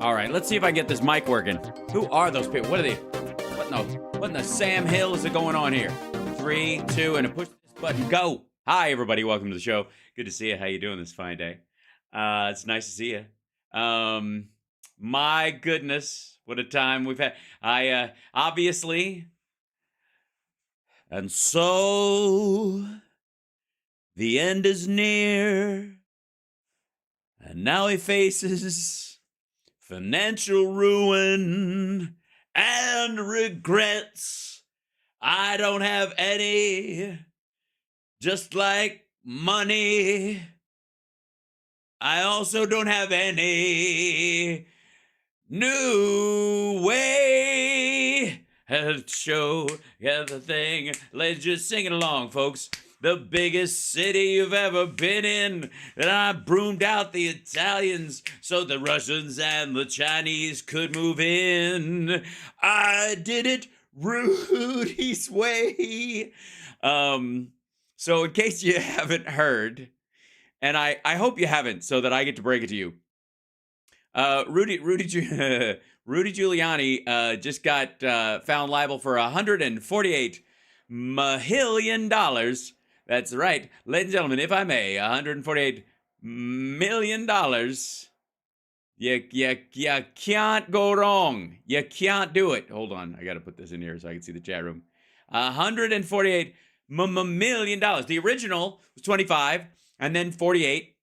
All right, let's see if I can get this mic working. Who are those people? What are they? What in the Sam Hill is going on here? 3, 2, and push this button. Go. Hi, everybody. Welcome to the show. Good to see you. How you doing this fine day? It's nice to see you. My goodness, what a time we've had. Obviously, and so the end is near, and now he faces financial ruin and regrets. I don't have any, just like money. I also don't have any new way to show the thing. Let's just sing it along, folks. The biggest city you've ever been in. And I broomed out the Italians so the Russians and the Chinese could move in. I did it Rudy's way. So in case you haven't heard, and I hope you haven't, so that I get to break it to you. Rudy Giuliani just got found liable for $148 million. That's right, ladies and gentlemen, if I may, $148 million. You can't go wrong. You can't do it. Hold on, I got to put this in here so I can see the chat room. $148 million. The original was 25, and then 48,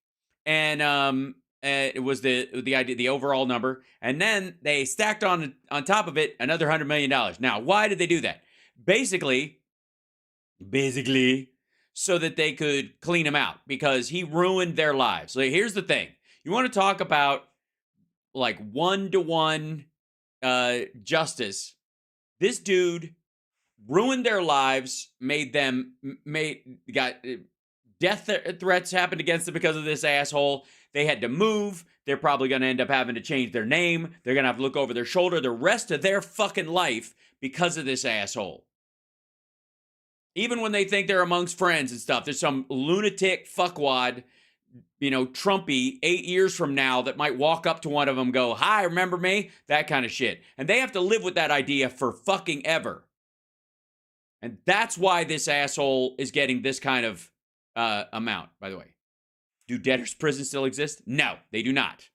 and it was the idea, the overall number, and then they stacked on top of it another $100 million. Now, why did they do that? Basically, so that they could clean him out, because he ruined their lives. So here's the thing: you want to talk about like one-to-one justice? This dude ruined their lives, got death threats happened against them because of this asshole. They had to move. They're probably going to end up having to change their name. They're going to have to look over their shoulder the rest of their fucking life because of this asshole. Even when they think they're amongst friends and stuff, there's some lunatic fuckwad, Trumpy 8 years from now that might walk up to one of them and go, "Hi, remember me?" That kind of shit. And they have to live with that idea for fucking ever. And that's why this asshole is getting this kind of amount, by the way. Do debtors' prisons still exist? No, they do not.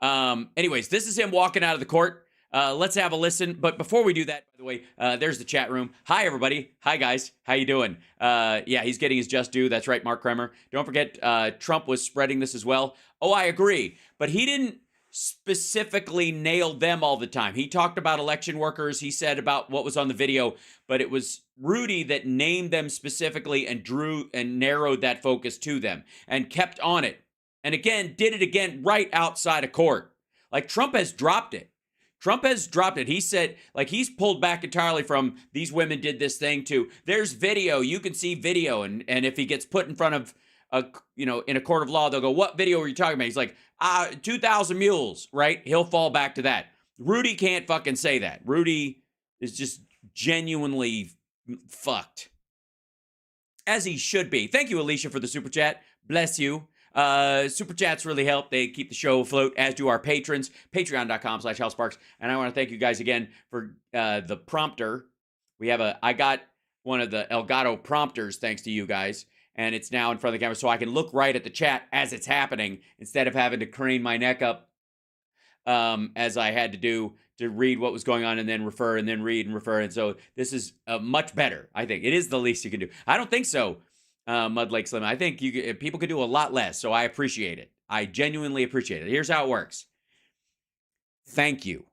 Anyways, this is him walking out of the court. Let's have a listen. But before we do that, by the way, there's the chat room. Hi, everybody. Hi, guys. How you doing? Yeah, he's getting his just due. That's right, Mark Kremer. Don't forget, Trump was spreading this as well. Oh, I agree. But he didn't specifically nail them all the time. He talked about election workers. He said about what was on the video, but it was Rudy that named them specifically and drew and narrowed that focus to them and kept on it. And again, did it again right outside of court. Like, Trump has dropped it. He said, like, he's pulled back entirely from these women did this thing to there's video. You can see video. And if he gets put in front of in a court of law, they'll go, "What video were you talking about?" He's like, 2,000 mules, right? He'll fall back to that. Rudy can't fucking say that. Rudy is just genuinely fucked. As he should be. Thank you, Alicia, for the super chat. Bless you. Super chats really help. They keep the show afloat, as do our patrons. Patreon.com/HalSparks. And I want to thank you guys again for the prompter. I got one of the Elgato prompters thanks to you guys. And it's now in front of the camera so I can look right at the chat as it's happening instead of having to crane my neck up as I had to do to read what was going on and then refer and then read and refer. And so this is much better, I think. It is the least you can do. I don't think so, Mud Lake Slim. I think people could do a lot less, so I appreciate it. I genuinely appreciate it. Here's how it works. Thank you.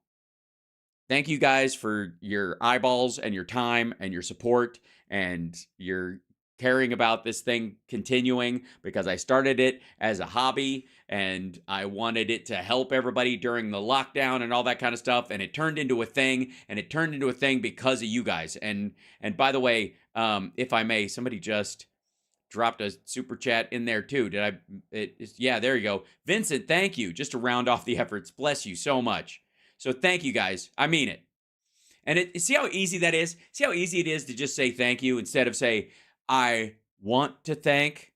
Thank you guys for your eyeballs and your time and your support and your caring about this thing continuing, because I started it as a hobby and I wanted it to help everybody during the lockdown and all that kind of stuff, and it turned into a thing, and it turned into a thing because of you guys. And by the way, if I may, somebody just dropped a super chat in there too. Yeah, there you go. Vincent, thank you. Just to round off the efforts. Bless you so much. So thank you guys. I mean it. And see how easy that is? See how easy it is to just say thank you instead of say, "I want to thank."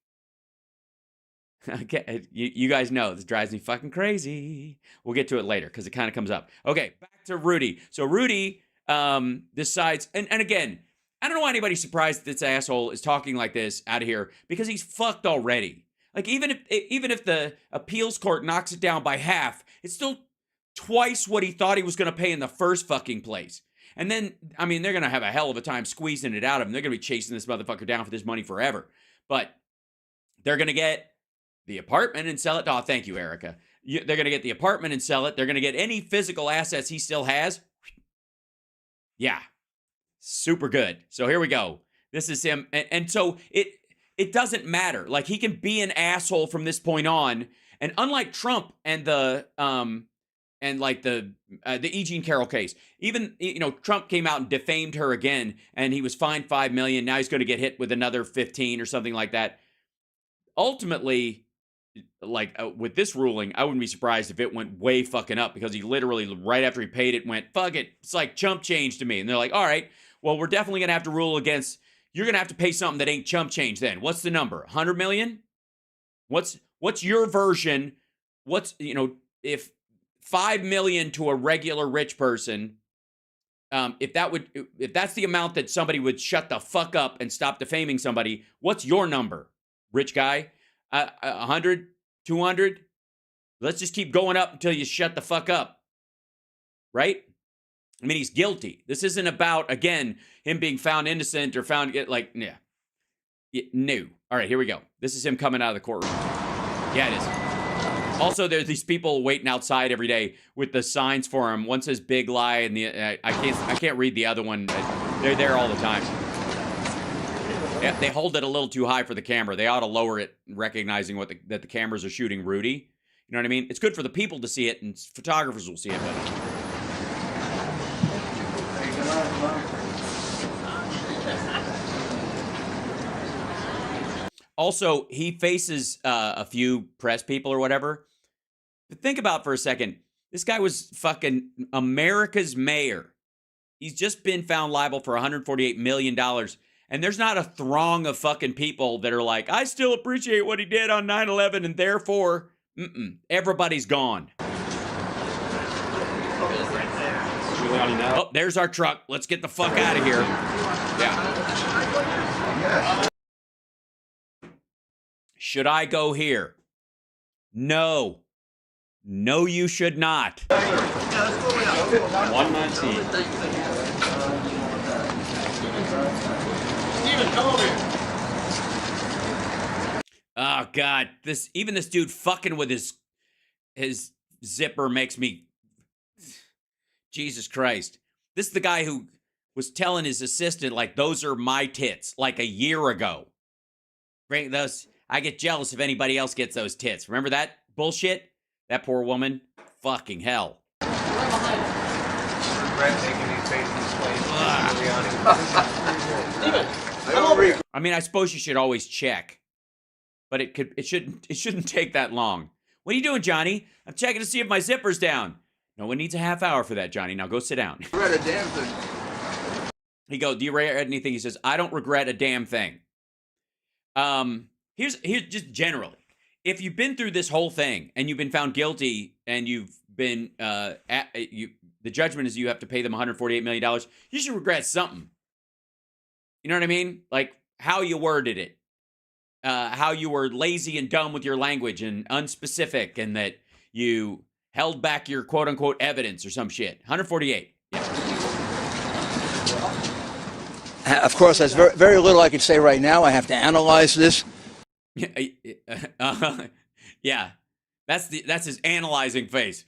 Okay, you guys know this drives me fucking crazy. We'll get to it later because it kind of comes up. Okay, back to Rudy. So Rudy decides, and again, I don't know why anybody's surprised that this asshole is talking like this out of here because he's fucked already. Like even if the appeals court knocks it down by half, it's still twice what he thought he was going to pay in the first fucking place. And then, I mean, they're going to have a hell of a time squeezing it out of him. They're going to be chasing this motherfucker down for this money forever. But they're going to get the apartment and sell it. Oh, thank you, Erica. They're going to get the apartment and sell it. They're going to get any physical assets he still has. Yeah. Super good. So here we go. This is him. And so it doesn't matter. Like, he can be an asshole from this point on. And unlike Trump and the E. Jean Carroll case, even, Trump came out and defamed her again, and he was fined $5 million. Now he's going to get hit with another 15 or something like that. Ultimately, with this ruling, I wouldn't be surprised if it went way fucking up, because he literally, right after he paid it, went, fuck it. It's like chump change to me. And they're like, all right, well, we're definitely going to have to rule against, you're going to have to pay something that ain't chump change then. What's the number? 100 million? What's your version? If 5 million to a regular rich person, if that's the amount that somebody would shut the fuck up and stop defaming somebody, what's your number, rich guy? 100, 200? Let's just keep going up until you shut the fuck up, right? I mean, he's guilty. This isn't about, again, him being found innocent or found, no. All right, here we go. This is him coming out of the courtroom. Yeah, it is. Also, there's these people waiting outside every day with the signs for him. One says "big lie," and I can't read the other one. They're there all the time. Yeah, they hold it a little too high for the camera. They ought to lower it, recognizing that the cameras are shooting Rudy. You know what I mean? It's good for the people to see it, and photographers will see it. Also, he faces a few press people or whatever. But think about for a second. This guy was fucking America's mayor. He's just been found liable for $148 million. And there's not a throng of fucking people that are like, I still appreciate what he did on 9/11, and therefore, everybody's gone. Oh, there's our truck. Let's get the fuck out of here. Yeah. Should I go here? No. No, you should not. 119. Steven, come over here. Oh, God. This dude fucking with his zipper makes me... Jesus Christ. This is the guy who was telling his assistant, like, those are my tits, like a year ago. Bring those... I get jealous if anybody else gets those tits. Remember that bullshit? That poor woman? Fucking hell. I mean, I suppose you should always check. But it shouldn't take that long. What are you doing, Johnny? I'm checking to see if my zipper's down. No one needs a half hour for that, Johnny. Now go sit down. I read a damn thing. He goes, do you regret anything? He says, I don't regret a damn thing. Here's just generally, if you've been through this whole thing and you've been found guilty and you've been the judgment is you have to pay them $148 million, you should regret something. You know what I mean? Like how you worded it, how you were lazy and dumb with your language and unspecific, and that you held back your quote unquote evidence or some shit. 148. Yeah. Of course, there's very, very little I can say right now. I have to analyze this. Yeah, that's his analyzing face.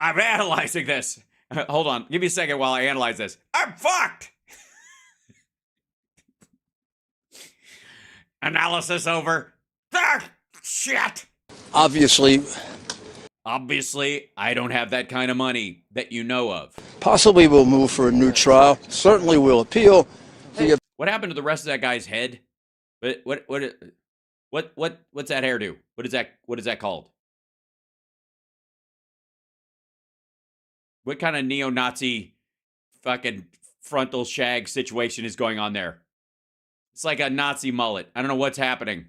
I'm analyzing this. Hold on, give me a second while I analyze this. I'm fucked. Analysis over. Ah, shit. Obviously, I don't have that kind of money that you know of. Possibly we'll move for a new trial. Certainly we'll appeal. What happened to the rest of that guy's head? What's that hairdo? What is that called? What kind of neo-Nazi fucking frontal shag situation is going on there? It's like a Nazi mullet. I don't know what's happening.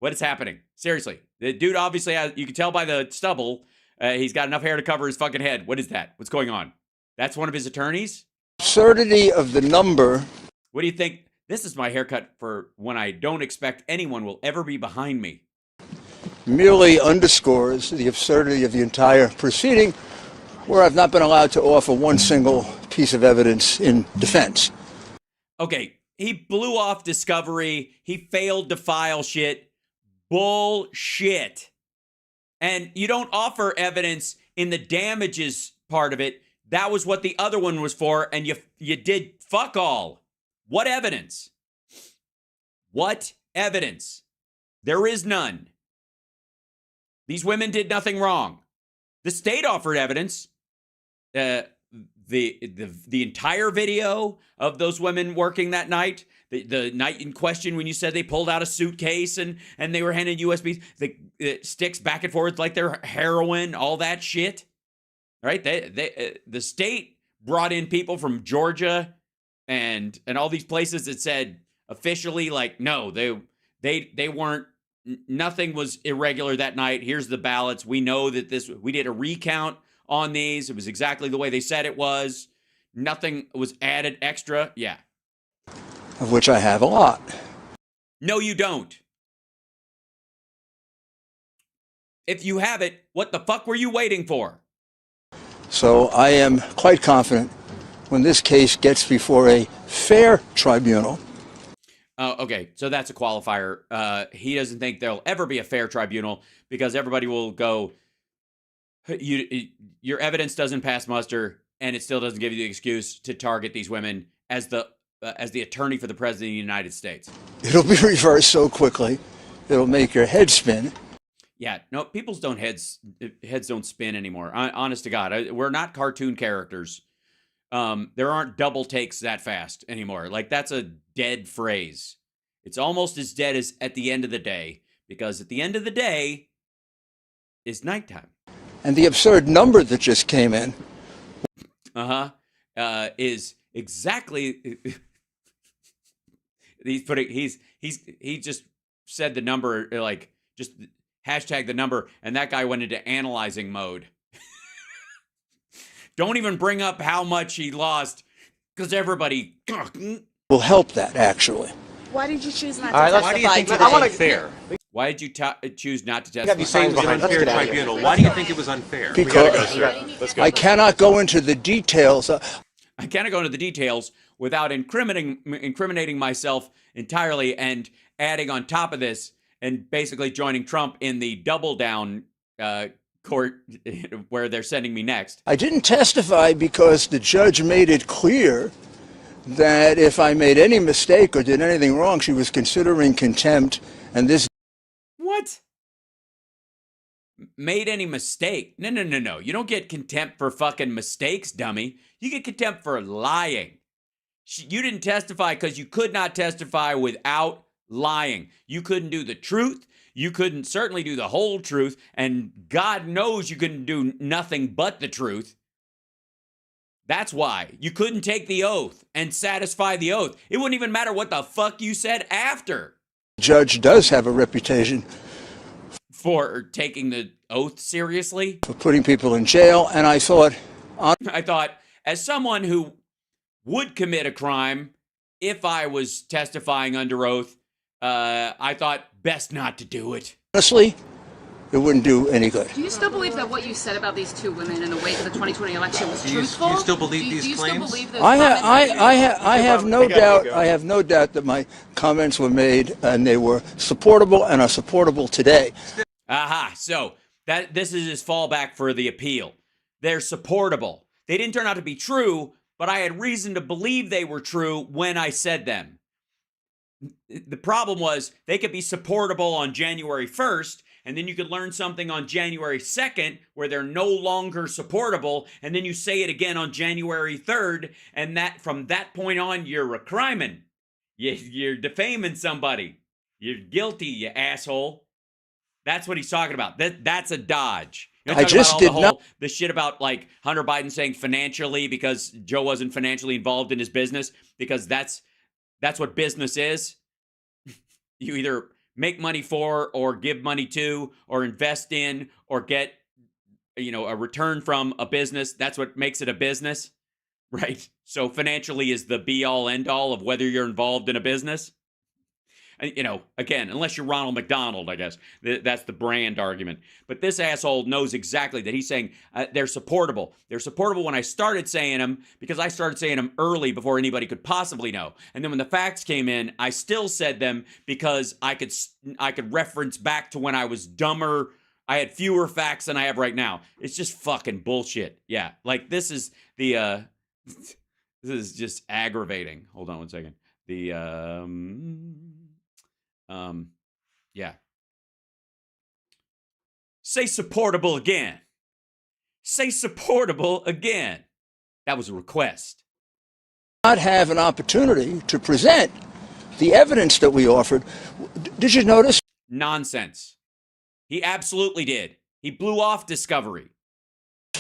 What is happening? Seriously. The dude obviously has, you can tell by the stubble, he's got enough hair to cover his fucking head. What is that? What's going on? That's one of his attorneys? Absurdity of the number. What do you think? This is my haircut for when I don't expect anyone will ever be behind me. Merely underscores the absurdity of the entire proceeding, where I've not been allowed to offer one single piece of evidence in defense. Okay, he blew off discovery. He failed to file shit. Bullshit. And you don't offer evidence in the damages part of it. That was what the other one was for, and you did fuck all. What evidence? What evidence? There is none. These women did nothing wrong. The state offered evidence. The entire video of those women working that night, the night in question when you said they pulled out a suitcase and they were handing USBs, the sticks back and forth like they're heroin, all that shit. Right? The state brought in people from Georgia and all these places that said officially, like, no, they weren't. Nothing was irregular that night. Here's the ballots. We know that we did a recount on these. It was exactly the way they said it was. Nothing was added extra. Yeah. Of which I have a lot. No, you don't. If you have it, what the fuck were you waiting for? So I am quite confident when this case gets before a fair tribunal. Okay, so that's a qualifier. He doesn't think there'll ever be a fair tribunal because everybody will go, your evidence doesn't pass muster, and it still doesn't give you the excuse to target these women as the attorney for the president of the United States. It'll be reversed so quickly, it'll make your head spin. Yeah, no, people's heads don't spin anymore. Honest to God, we're not cartoon characters. There aren't double takes that fast anymore. Like, that's a dead phrase. It's almost as dead as at the end of the day, because at the end of the day is nighttime. And the absurd number that just came in. Is exactly. He just said the number, like, just hashtag the number, and that guy went into analyzing mode. Don't even bring up how much he lost, because everybody will help that, actually. Why did you choose not to testify? Why do you think it was unfair? Why did you choose not to testify? Have you saying it was an unfair tribunal? Why do you think it was unfair? Because I cannot go into the details. I cannot go into the details without incriminating myself entirely and adding on top of this and basically joining Trump in the double down court where they're sending me next. I didn't testify because the judge made it clear that if I made any mistake or did anything wrong, she was considering contempt, and this... What? Made any mistake? No. You don't get contempt for fucking mistakes, dummy. You get contempt for lying. You didn't testify because you could not testify without lying. You couldn't do the truth. You couldn't certainly do the whole truth, and God knows you couldn't do nothing but the truth. That's why. You couldn't take the oath and satisfy the oath. It wouldn't even matter what the fuck you said after. The judge does have a reputation for taking the oath seriously. For putting people in jail, and I thought, as someone who would commit a crime if I was testifying under oath, I thought best not to do it. Honestly, it wouldn't do any good. Do you still believe that what you said about these two women in the wake of the 2020 election was truthful? Do you still believe these claims? Do you still believe those I have no doubt. I have no doubt that my comments were made and they were supportable and are supportable today. Aha! So this is his fallback for the appeal. They're supportable. They didn't turn out to be true, but I had reason to believe they were true when I said them. The problem was they could be supportable on January 1st, and then you could learn something on January 2nd where they're no longer supportable, and then you say it again on January 3rd, and that from that point on, you're a crimin'. You're defaming somebody. You're guilty, you asshole. That's what he's talking about. That's a dodge. I just did not. The shit about like Hunter Biden saying financially because Joe wasn't financially involved in his business, because that's what business is. You either make money for or give money to or invest in or get, a return from a business. That's what makes it a business, right? So financially is the be all end all of whether you're involved in a business. Again, unless you're Ronald McDonald, I guess. That's the brand argument. But this asshole knows exactly that he's saying they're supportable. They're supportable when I started saying them because I started saying them early before anybody could possibly know. And then when the facts came in, I still said them because I could reference back to when I was dumber. I had fewer facts than I have right now. It's just fucking bullshit. Yeah, like this is the this is just aggravating. Hold on one second. Yeah. Say supportable again. Say supportable again. That was a request. Not have an opportunity to present the evidence that we offered. Did you notice? Nonsense. He absolutely did. He blew off discovery.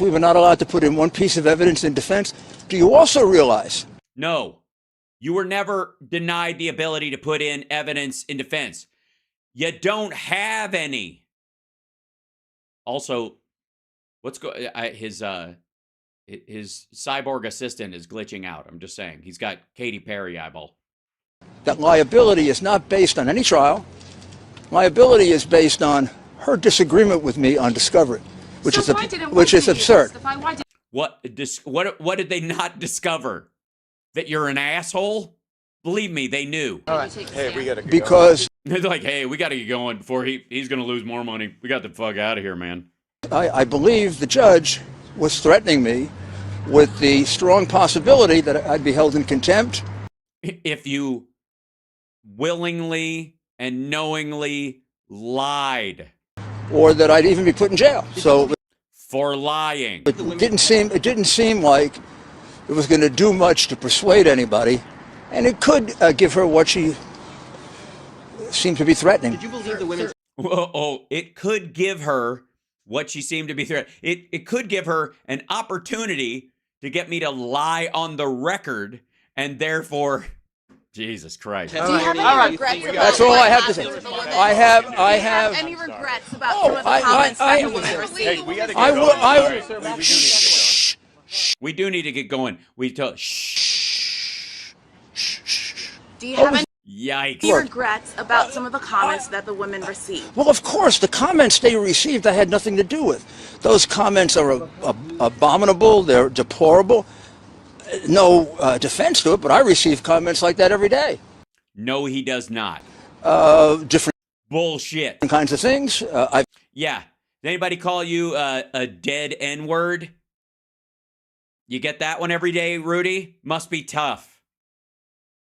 We were not allowed to put in one piece of evidence in defense. Do you also realize? No. You were never denied the ability to put in evidence in defense. You don't have any. Also, his cyborg assistant is glitching out. I'm just saying. He's got Katy Perry eyeball. That liability is not based on any trial. Liability is based on her disagreement with me on discovery, which is absurd. What did they not discover? That you're an asshole? Believe me, they knew. All right. Hey, we gotta go. Because they're like, hey, we got to get going before he's going to lose more money. We got the fuck out of here, man. I believe the judge was threatening me with the strong possibility that I'd be held in contempt. If you willingly and knowingly lied. Or that I'd even be put in jail. So for lying. It didn't seem like it was going to do much to persuade anybody, and it could give her what she seemed to be threatening. Did you believe the women? It could give her what she seemed to be threatening. It could give her an opportunity to get me to lie on the record, and therefore, Jesus Christ. Do you have any regrets about That's all I have to say. I have any regrets about some of the comments that the women received? Hey, we gotta go. We do need to get going. Do you have any Yikes. regrets about some of the comments that the women received? Well, of course, the comments they received I had nothing to do with. Those comments are abominable, they're deplorable. No defense to it, but I receive comments like that every day. No, he does not. Different bullshit kinds of things. Yeah. Did anybody call you a dead N-word? You get that one every day, Rudy? Must be tough.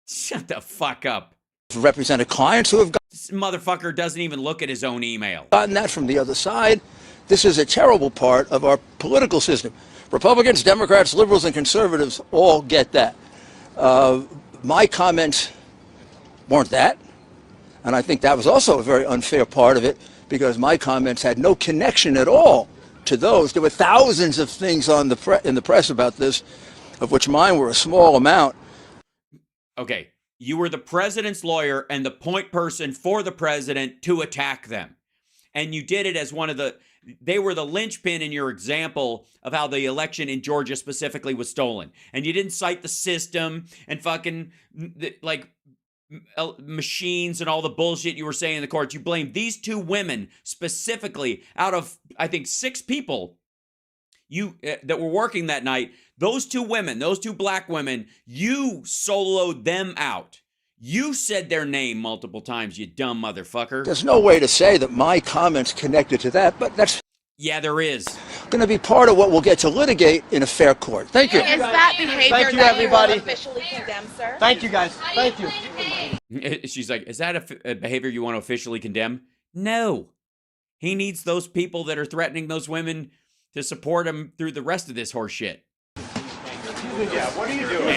Shut the fuck up. Represented clients who have This motherfucker doesn't even look at his own email. gotten that from the other side. This is a terrible part of our political system. Republicans, Democrats, liberals, and conservatives all get that. My comments weren't that. And I think that was also a very unfair part of it because my comments had no connection at all to those. There were thousands of things on in the press about this, of which mine were a small amount. Okay, you were the president's lawyer and the point person for the president to attack them. And you did it as they were the linchpin in your example of how the election in Georgia specifically was stolen. And you didn't cite the system and fucking machines and all the bullshit you were saying in the courts. You blamed these two women specifically out of, I think, 6 people that were working that night. Those two women, those two black women, you soloed them out. You said their name multiple times, you dumb motherfucker. There's no way to say that my comments connected to that, but that's Yeah, there is. going to be part of what we'll get to litigate in a fair court. Thank you. Is that behavior that you will officially condemn, sir? Thank you, guys. Thank you. She's like, is that a behavior you want to officially condemn? No. He needs those people that are threatening those women to support him through the rest of this horse shit. Yeah, what are you doing?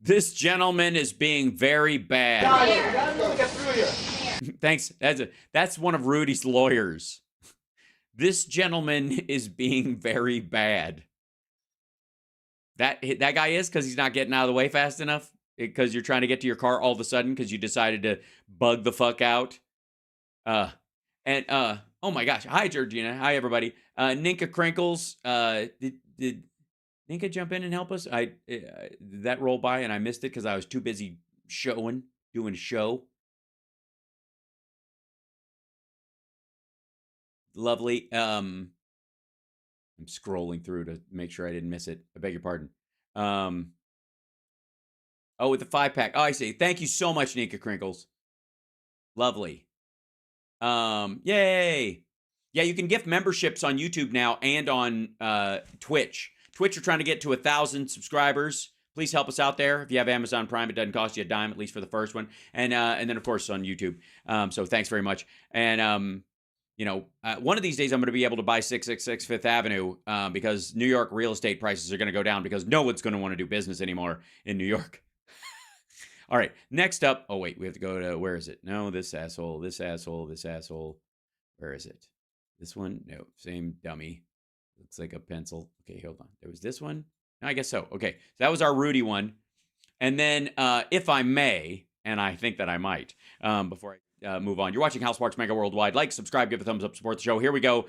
This gentleman is being very bad. Thanks. That's one of Rudy's lawyers. This gentleman is being very bad. That guy is because he's not getting out of the way fast enough because you're trying to get to your car all of a sudden because you decided to bug the fuck out. Oh my gosh. Hi, Georgina. Hi, everybody. Ninka Crinkles. Did Ninka jump in and help us? Did that roll by and I missed it because I was too busy doing a show. Lovely. I'm scrolling through to make sure I didn't miss it. I beg your pardon. With the 5-pack. Oh, I see. Thank you so much, Nika Crinkles. Lovely. Yay. Yeah, you can gift memberships on YouTube now and on Twitch. Twitch, we're trying to get to 1,000 subscribers. Please help us out there. If you have Amazon Prime, it doesn't cost you a dime, at least for the first one. And then, of course, on YouTube. So thanks very much. And, one of these days I'm going to be able to buy 666 Fifth Avenue because New York real estate prices are going to go down because no one's going to want to do business anymore in New York. All right, next up. Oh, wait, we have to go to, where is it? No, this asshole. Where is it? This one? No, same dummy. Looks like a pencil. Okay, hold on. There was this one? No, I guess so. Okay, so that was our Rudy one. And then, if I may, and I think that I might, before I move on. You're watching Houseparks Megaworldwide. Like, subscribe, give a thumbs up, support the show. Here we go.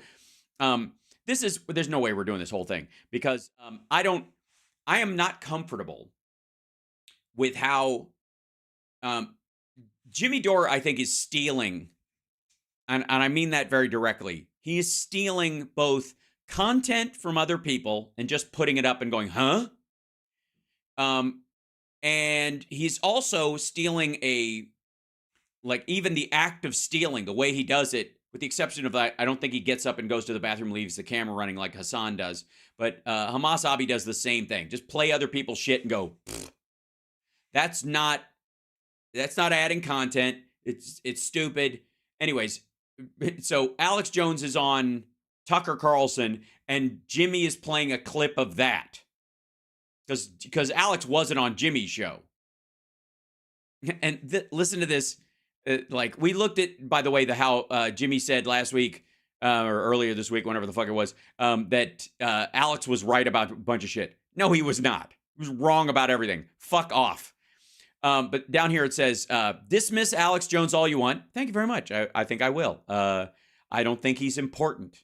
There's no way we're doing this whole thing because I am not comfortable with how Jimmy Dore, I think, is stealing, and I mean that very directly. He is stealing both content from other people and just putting it up and going, huh? And he's also stealing even the act of stealing, the way he does it, with the exception of that, I don't think he gets up and goes to the bathroom, leaves the camera running like Hassan does. But Hamas Abi does the same thing. Just play other people's shit and go, pfft. That's not adding content. It's stupid. Anyways, so Alex Jones is on Tucker Carlson, and Jimmy is playing a clip of that. Because Alex wasn't on Jimmy's show. And listen to this. We looked at, by the way, how Jimmy said last week or earlier this week, whenever the fuck it was, that Alex was right about a bunch of shit. No, he was not. He was wrong about everything. Fuck off. But down here it says, dismiss Alex Jones all you want. Thank you very much. I think I will. I don't think he's important.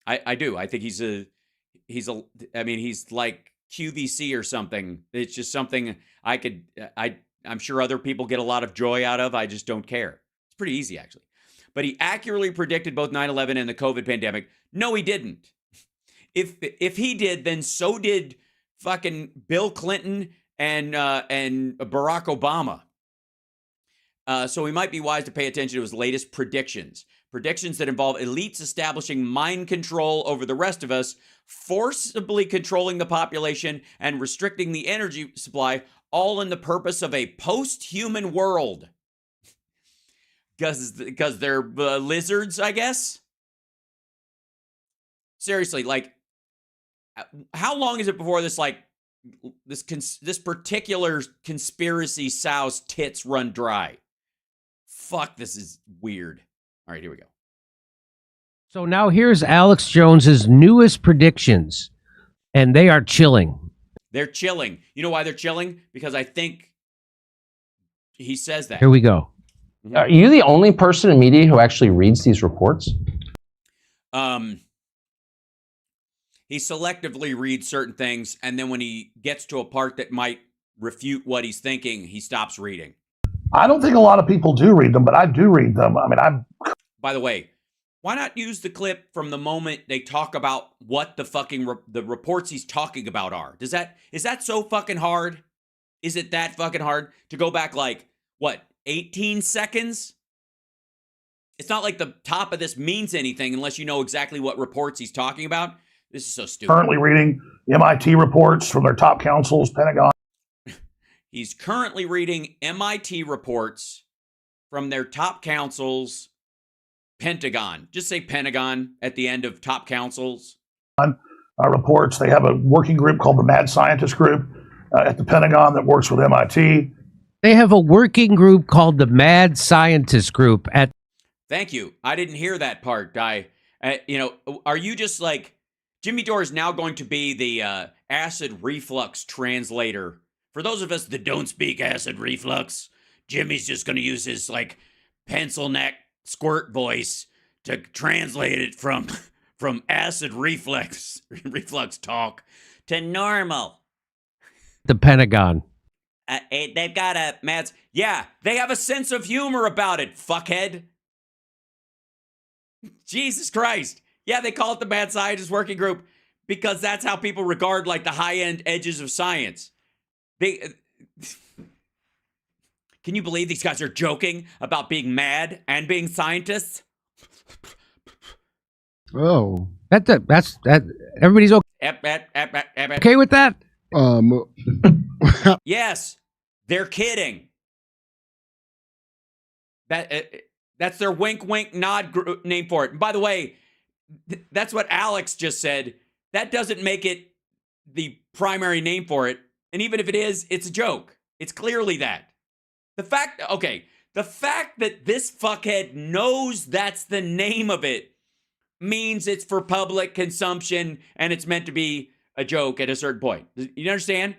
I do. I think he's like QVC or something. It's just something I'm sure other people get a lot of joy out of. I just don't care. It's pretty easy, actually. But he accurately predicted both 9/11 and the COVID pandemic. No, he didn't. If he did, then so did fucking Bill Clinton and Barack Obama. So we might be wise to pay attention to his latest predictions. Predictions that involve elites establishing mind control over the rest of us, forcibly controlling the population, and restricting the energy supply, all in the purpose of a post-human world. Because they're lizards, I guess? Seriously, how long is it before this particular conspiracy sow's tits run dry? Fuck, this is weird. All right, here we go. So now here's Alex Jones's newest predictions, and they are chilling. They're chilling. You know why they're chilling? Because I think he says that. Here we go. Are you the only person in media who actually reads these reports? He selectively reads certain things, and then when he gets to a part that might refute what he's thinking, he stops reading. I don't think a lot of people do read them, but I do read them. I mean, By the way, why not use the clip from the moment they talk about what the fucking the reports he's talking about are? Is that so fucking hard? Is it that fucking hard to go back 18 seconds? It's not like the top of this means anything unless you know exactly what reports he's talking about. This is so stupid. Currently reading MIT reports from their top counsels, Pentagon. He's currently reading MIT reports from their top counsels, Pentagon. Just say Pentagon at the end of top counsels. Reports. They have a working group called the Mad Scientist Group at the Pentagon that works with MIT. They have a working group called the Mad Scientist Group at... Thank you. I didn't hear that part, are you just Jimmy Dore is now going to be the acid reflux translator. For those of us that don't speak acid reflux, Jimmy's just going to use his like pencil neck squirt voice to translate it from acid reflux talk to normal. The Pentagon. They've got a Mads. Yeah, they have a sense of humor about it, fuckhead. Jesus Christ. Yeah, they call it the Mad Scientist Working Group because that's how people regard like the high-end edges of science. Can you believe these guys are joking about being mad and being scientists? Oh, that's everybody's okay with that? Yes, they're kidding. That's their wink wink nod name for it. And by the way, that's what Alex just said. That doesn't make it the primary name for it. And even if it is, it's a joke. It's clearly that. The fact that this fuckhead knows that's the name of it means it's for public consumption and it's meant to be a joke at a certain point. You understand?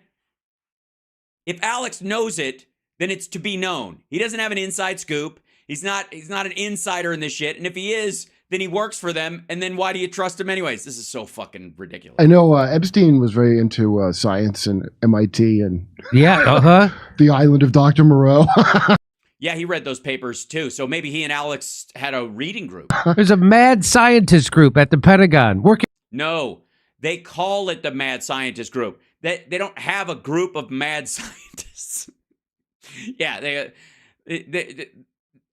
If Alex knows it, then it's to be known. He doesn't have an inside scoop. He's not an insider in this shit. And if he is, then he works for them. And then why do you trust him anyways? This is so fucking ridiculous. I know Epstein was very into science and MIT and the island of Dr. Moreau. Yeah, he read those papers too. So maybe he and Alex had a reading group. There's a mad scientist group at the Pentagon. No, they call it the Mad Scientist Group. They don't have a group of mad scientists. Yeah, they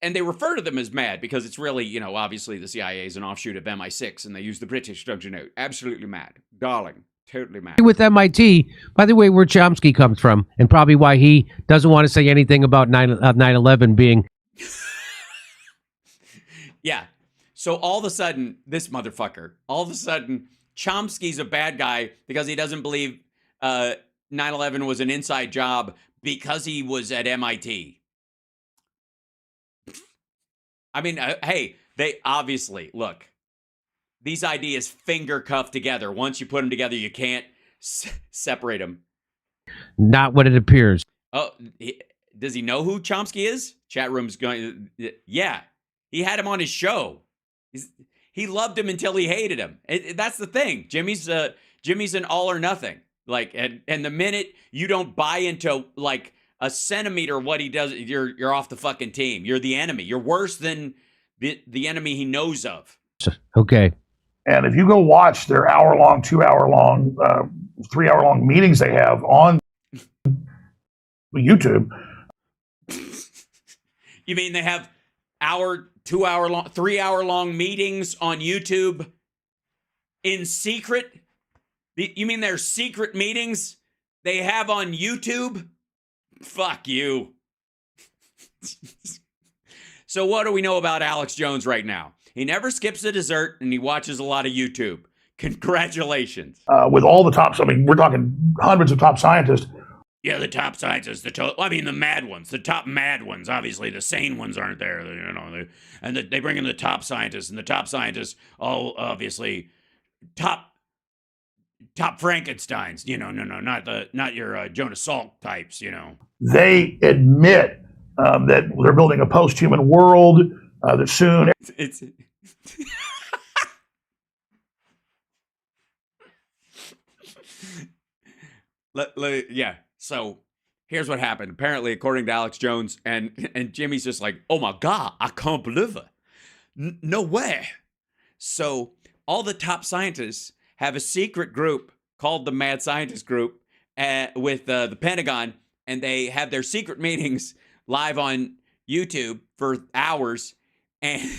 and they refer to them as mad because it's really, obviously the CIA is an offshoot of MI6 and they use the British, don't you know? Absolutely mad. Darling. Totally mad. With MIT, by the way, where Chomsky comes from, and probably why he doesn't want to say anything about 9/11 being. Yeah. So all of a sudden, this motherfucker, Chomsky's a bad guy because he doesn't believe 9/11 was an inside job because he was at MIT. I mean, hey, they obviously, look, these ideas finger cuffed together. Once you put them together, you can't separate them. Not what it appears. Oh, does he know who Chomsky is? Chat room's going, yeah. He had him on his show. He loved him until he hated him. That's the thing. Jimmy's an all or nothing. Like, and the minute you don't buy into like a centimeter of what he does, you're off the fucking team. You're the enemy. You're worse than the enemy he knows of. Okay. And if you go watch their hour-long, 2-hour-long, 3-hour-long meetings they have on YouTube. You mean they have 2-hour-long, 3-hour-long meetings on YouTube in secret? You mean they're secret meetings they have on YouTube? Fuck you. So what do we know about Alex Jones right now? He never skips a dessert, and he watches a lot of YouTube. Congratulations. With all the tops, I mean, we're talking hundreds of top scientists. Yeah, the top scientists, the mad ones, the top mad ones. Obviously, the sane ones aren't there, they bring in the top scientists, and the top scientists, all obviously top Frankensteins. Not your Jonas Salk types. They admit that they're building a post-human world. That soon it's yeah. So here's what happened. Apparently, according to Alex Jones, and Jimmy's just like, oh my God, I can't believe it. No way. So all the top scientists have a secret group called the Mad Scientist Group with the Pentagon, and they have their secret meetings live on YouTube for hours. And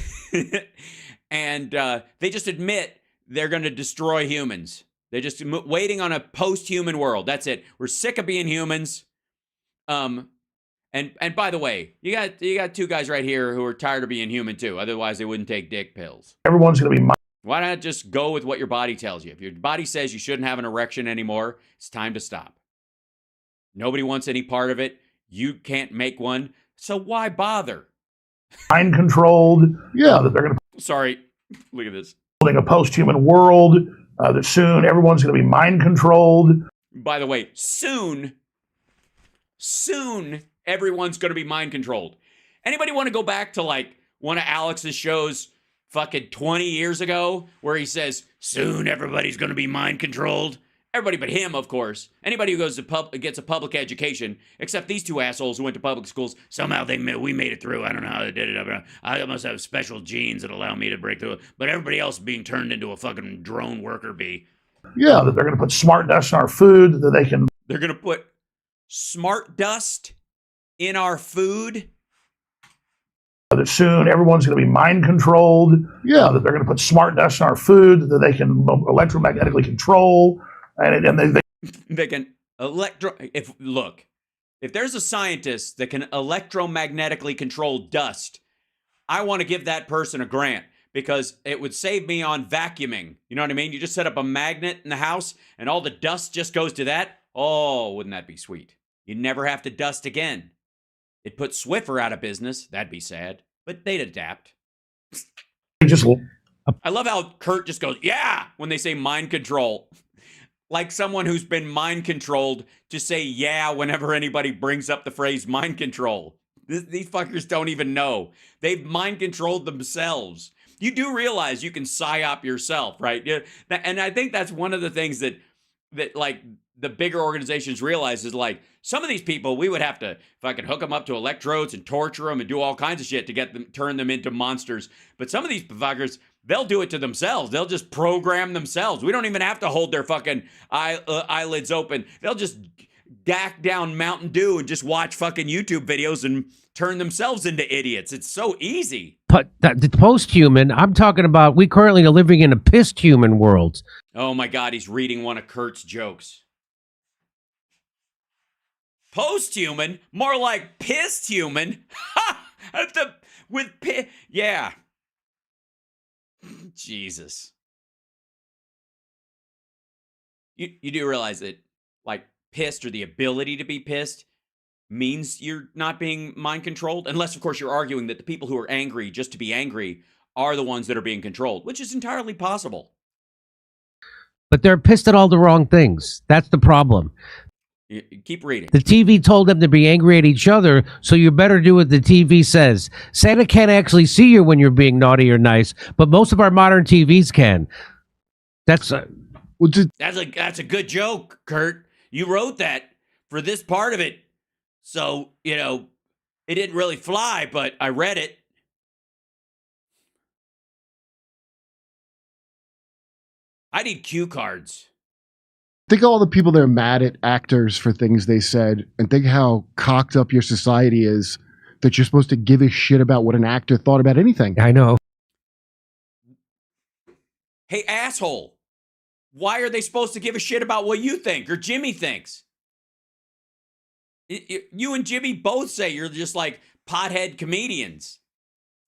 they just admit they're going to destroy humans. They're just waiting on a post-human world. That's it. We're sick of being humans. And by the way, you got two guys right here who are tired of being human too. Otherwise, they wouldn't take dick pills. Everyone's going to be. Why not just go with what your body tells you? If your body says you shouldn't have an erection anymore, it's time to stop. Nobody wants any part of it. You can't make one, so why bother? Mind controlled. Yeah, that they're going to. Sorry, look at this. Building a post-human world. that soon everyone's going to be mind controlled. By the way, soon everyone's going to be mind controlled. Anybody want to go back to like one of Alex's shows fucking 20 years ago where he says, soon everybody's going to be mind controlled? Everybody but him, of course. Anybody who goes to gets a public education, except these two assholes who went to public schools, somehow we made it through. I don't know how they did it. I must have special genes that allow me to break through. But everybody else being turned into a fucking drone worker bee. Yeah, that they're going to put smart dust in our food, that they can. They're going to put smart dust in our food. That soon everyone's going to be mind controlled. Yeah, that they're going to put smart dust in our food, that they can electromagnetically control. And they can if there's a scientist that can electromagnetically control dust, I want to give that person a grant because it would save me on vacuuming. You know what I mean? You just set up a magnet in the house and all the dust just goes to that. Oh, wouldn't that be sweet? You'd never have to dust again. It put Swiffer out of business. That'd be sad, but they'd adapt. I love how Kurt just goes, yeah, when they say mind control. Like someone who's been mind controlled to say yeah whenever anybody brings up the phrase mind control. These fuckers don't even know. They've mind controlled themselves. You do realize you can psyop yourself, right? And I think that's one of the things that like the bigger organizations realize is like some of these people, we would have to fucking hook them up to electrodes and torture them and do all kinds of shit to get them, turn them into monsters. But some of these fuckers, they'll do it to themselves. They'll just program themselves. We don't even have to hold their fucking eyelids open. They'll just gack down Mountain Dew and just watch fucking YouTube videos and turn themselves into idiots. It's so easy. But the post-human, I'm talking about, we currently are living in a pissed human world. Oh my God, he's reading one of Kurt's jokes. Post-human? More like pissed human. Ha! Yeah. Jesus. You do realize that, like, pissed or the ability to be pissed means you're not being mind controlled? Unless, of course, you're arguing that the people who are angry just to be angry are the ones that are being controlled, which is entirely possible. But they're pissed at all the wrong things. That's the problem. Keep reading. The TV told them to be angry at each other, so you better do what the TV says. Santa can't actually see you when you're being naughty or nice, but most of our modern TVs can. That's a good joke, Kurt. You wrote that for this part of it, so, you know, it didn't really fly, but I read it. I need cue cards. Think of all the people that are mad at actors for things they said, and think how cocked up your society is that you're supposed to give a shit about what an actor thought about anything. I know. Hey, asshole. Why are they supposed to give a shit about what you think or Jimmy thinks? You and Jimmy both say you're just like pothead comedians.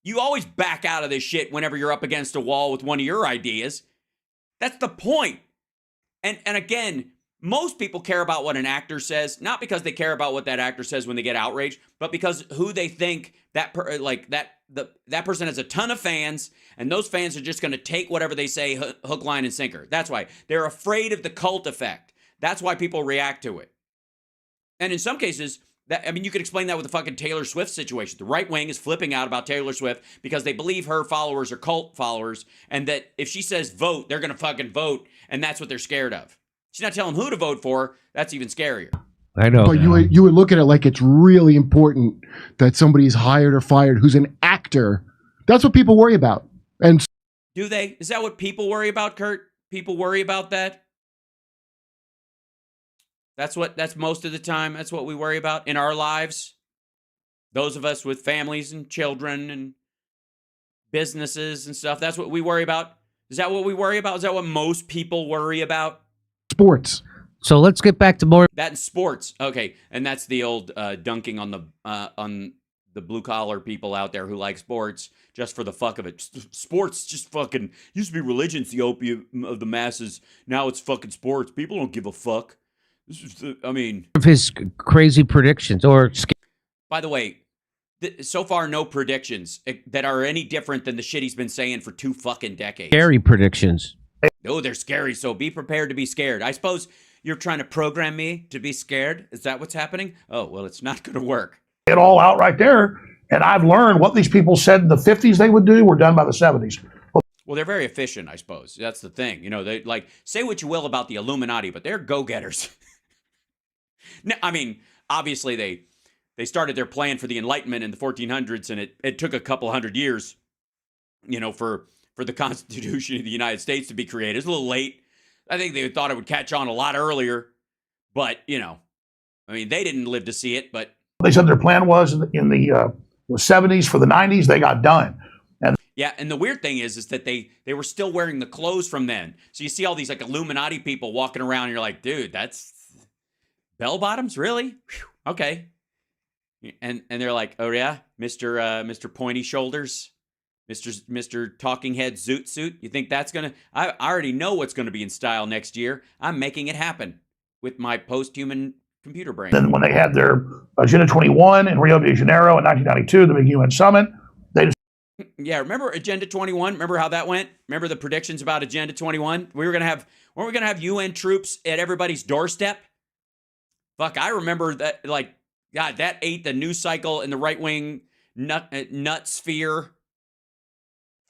You always back out of this shit whenever you're up against a wall with one of your ideas. That's the point. And again, most people care about what an actor says, not because they care about what that actor says when they get outraged, but because who they think that person has a ton of fans, and those fans are just going to take whatever they say hook, line, and sinker. That's why they're afraid of the cult effect. That's why people react to it. And in some cases, you could explain that with the fucking Taylor Swift situation. The right wing is flipping out about Taylor Swift because they believe her followers are cult followers, and that if she says vote, they're going to fucking vote, and that's what they're scared of. She's not telling who to vote for. That's even scarier. I know. But you would look at it like it's really important that somebody's hired or fired who's an actor. That's what people worry about. And do they? Is that what people worry about, Kurt? People worry about that? That's most of the time. That's what we worry about in our lives. Those of us with families and children and businesses and stuff. That's what we worry about. Is that what we worry about? Is that what most people worry about? Sports. So let's get back to more. That in sports. Okay. And that's the old dunking on the blue collar people out there who like sports just for the fuck of it. Sports just fucking used to be religion's the opium of the masses. Now it's fucking sports. People don't give a fuck. This is of his crazy predictions or. By the way, so far no predictions that are any different than the shit he's been saying for 2 fucking decades. Scary predictions. Oh, they're scary, so be prepared to be scared. I suppose you're trying to program me to be scared. Is that what's happening? Oh, well, it's not going to work. It all out right there. And I've learned what these people said in the 50s they would do were done by the 70s. Well, they're very efficient, I suppose. That's the thing. You know, they like say what you will about the Illuminati, but they're go-getters. No, I mean, obviously they started their plan for the Enlightenment in the 1400s, and it took a couple hundred years, you know, for the Constitution of the United States to be created. It's a little late. I think they thought it would catch on a lot earlier, but, you know, I mean, they didn't live to see it, but... They said their plan was in the 70s for the 90s, they got done. And yeah, and the weird thing is that they were still wearing the clothes from then. So you see all these, like, Illuminati people walking around, and you're like, dude, that's... Bell-bottoms? Really? Whew, okay. And they're like, oh, yeah? Mr. Pointy Shoulders? Mr. Talking Head Zoot Suit? You think that's going to... I already know what's going to be in style next year. I'm making it happen with my post-human computer brain. then when they had their Agenda 21 in Rio de Janeiro in 1992, the big UN summit, they just... Yeah, remember Agenda 21? Remember how that went? Remember the predictions about Agenda 21? Weren't we going to have UN troops at everybody's doorstep? Fuck, I remember that, like, God, that ate the news cycle in the right-wing nut sphere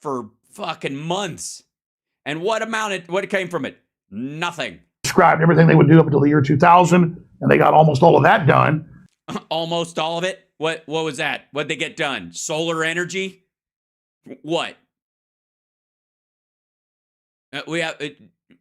for fucking months. And what came from it? Nothing. Described everything they would do up until the year 2000, and they got almost all of that done. Almost all of it? What was that? What'd they get done? Solar energy? What?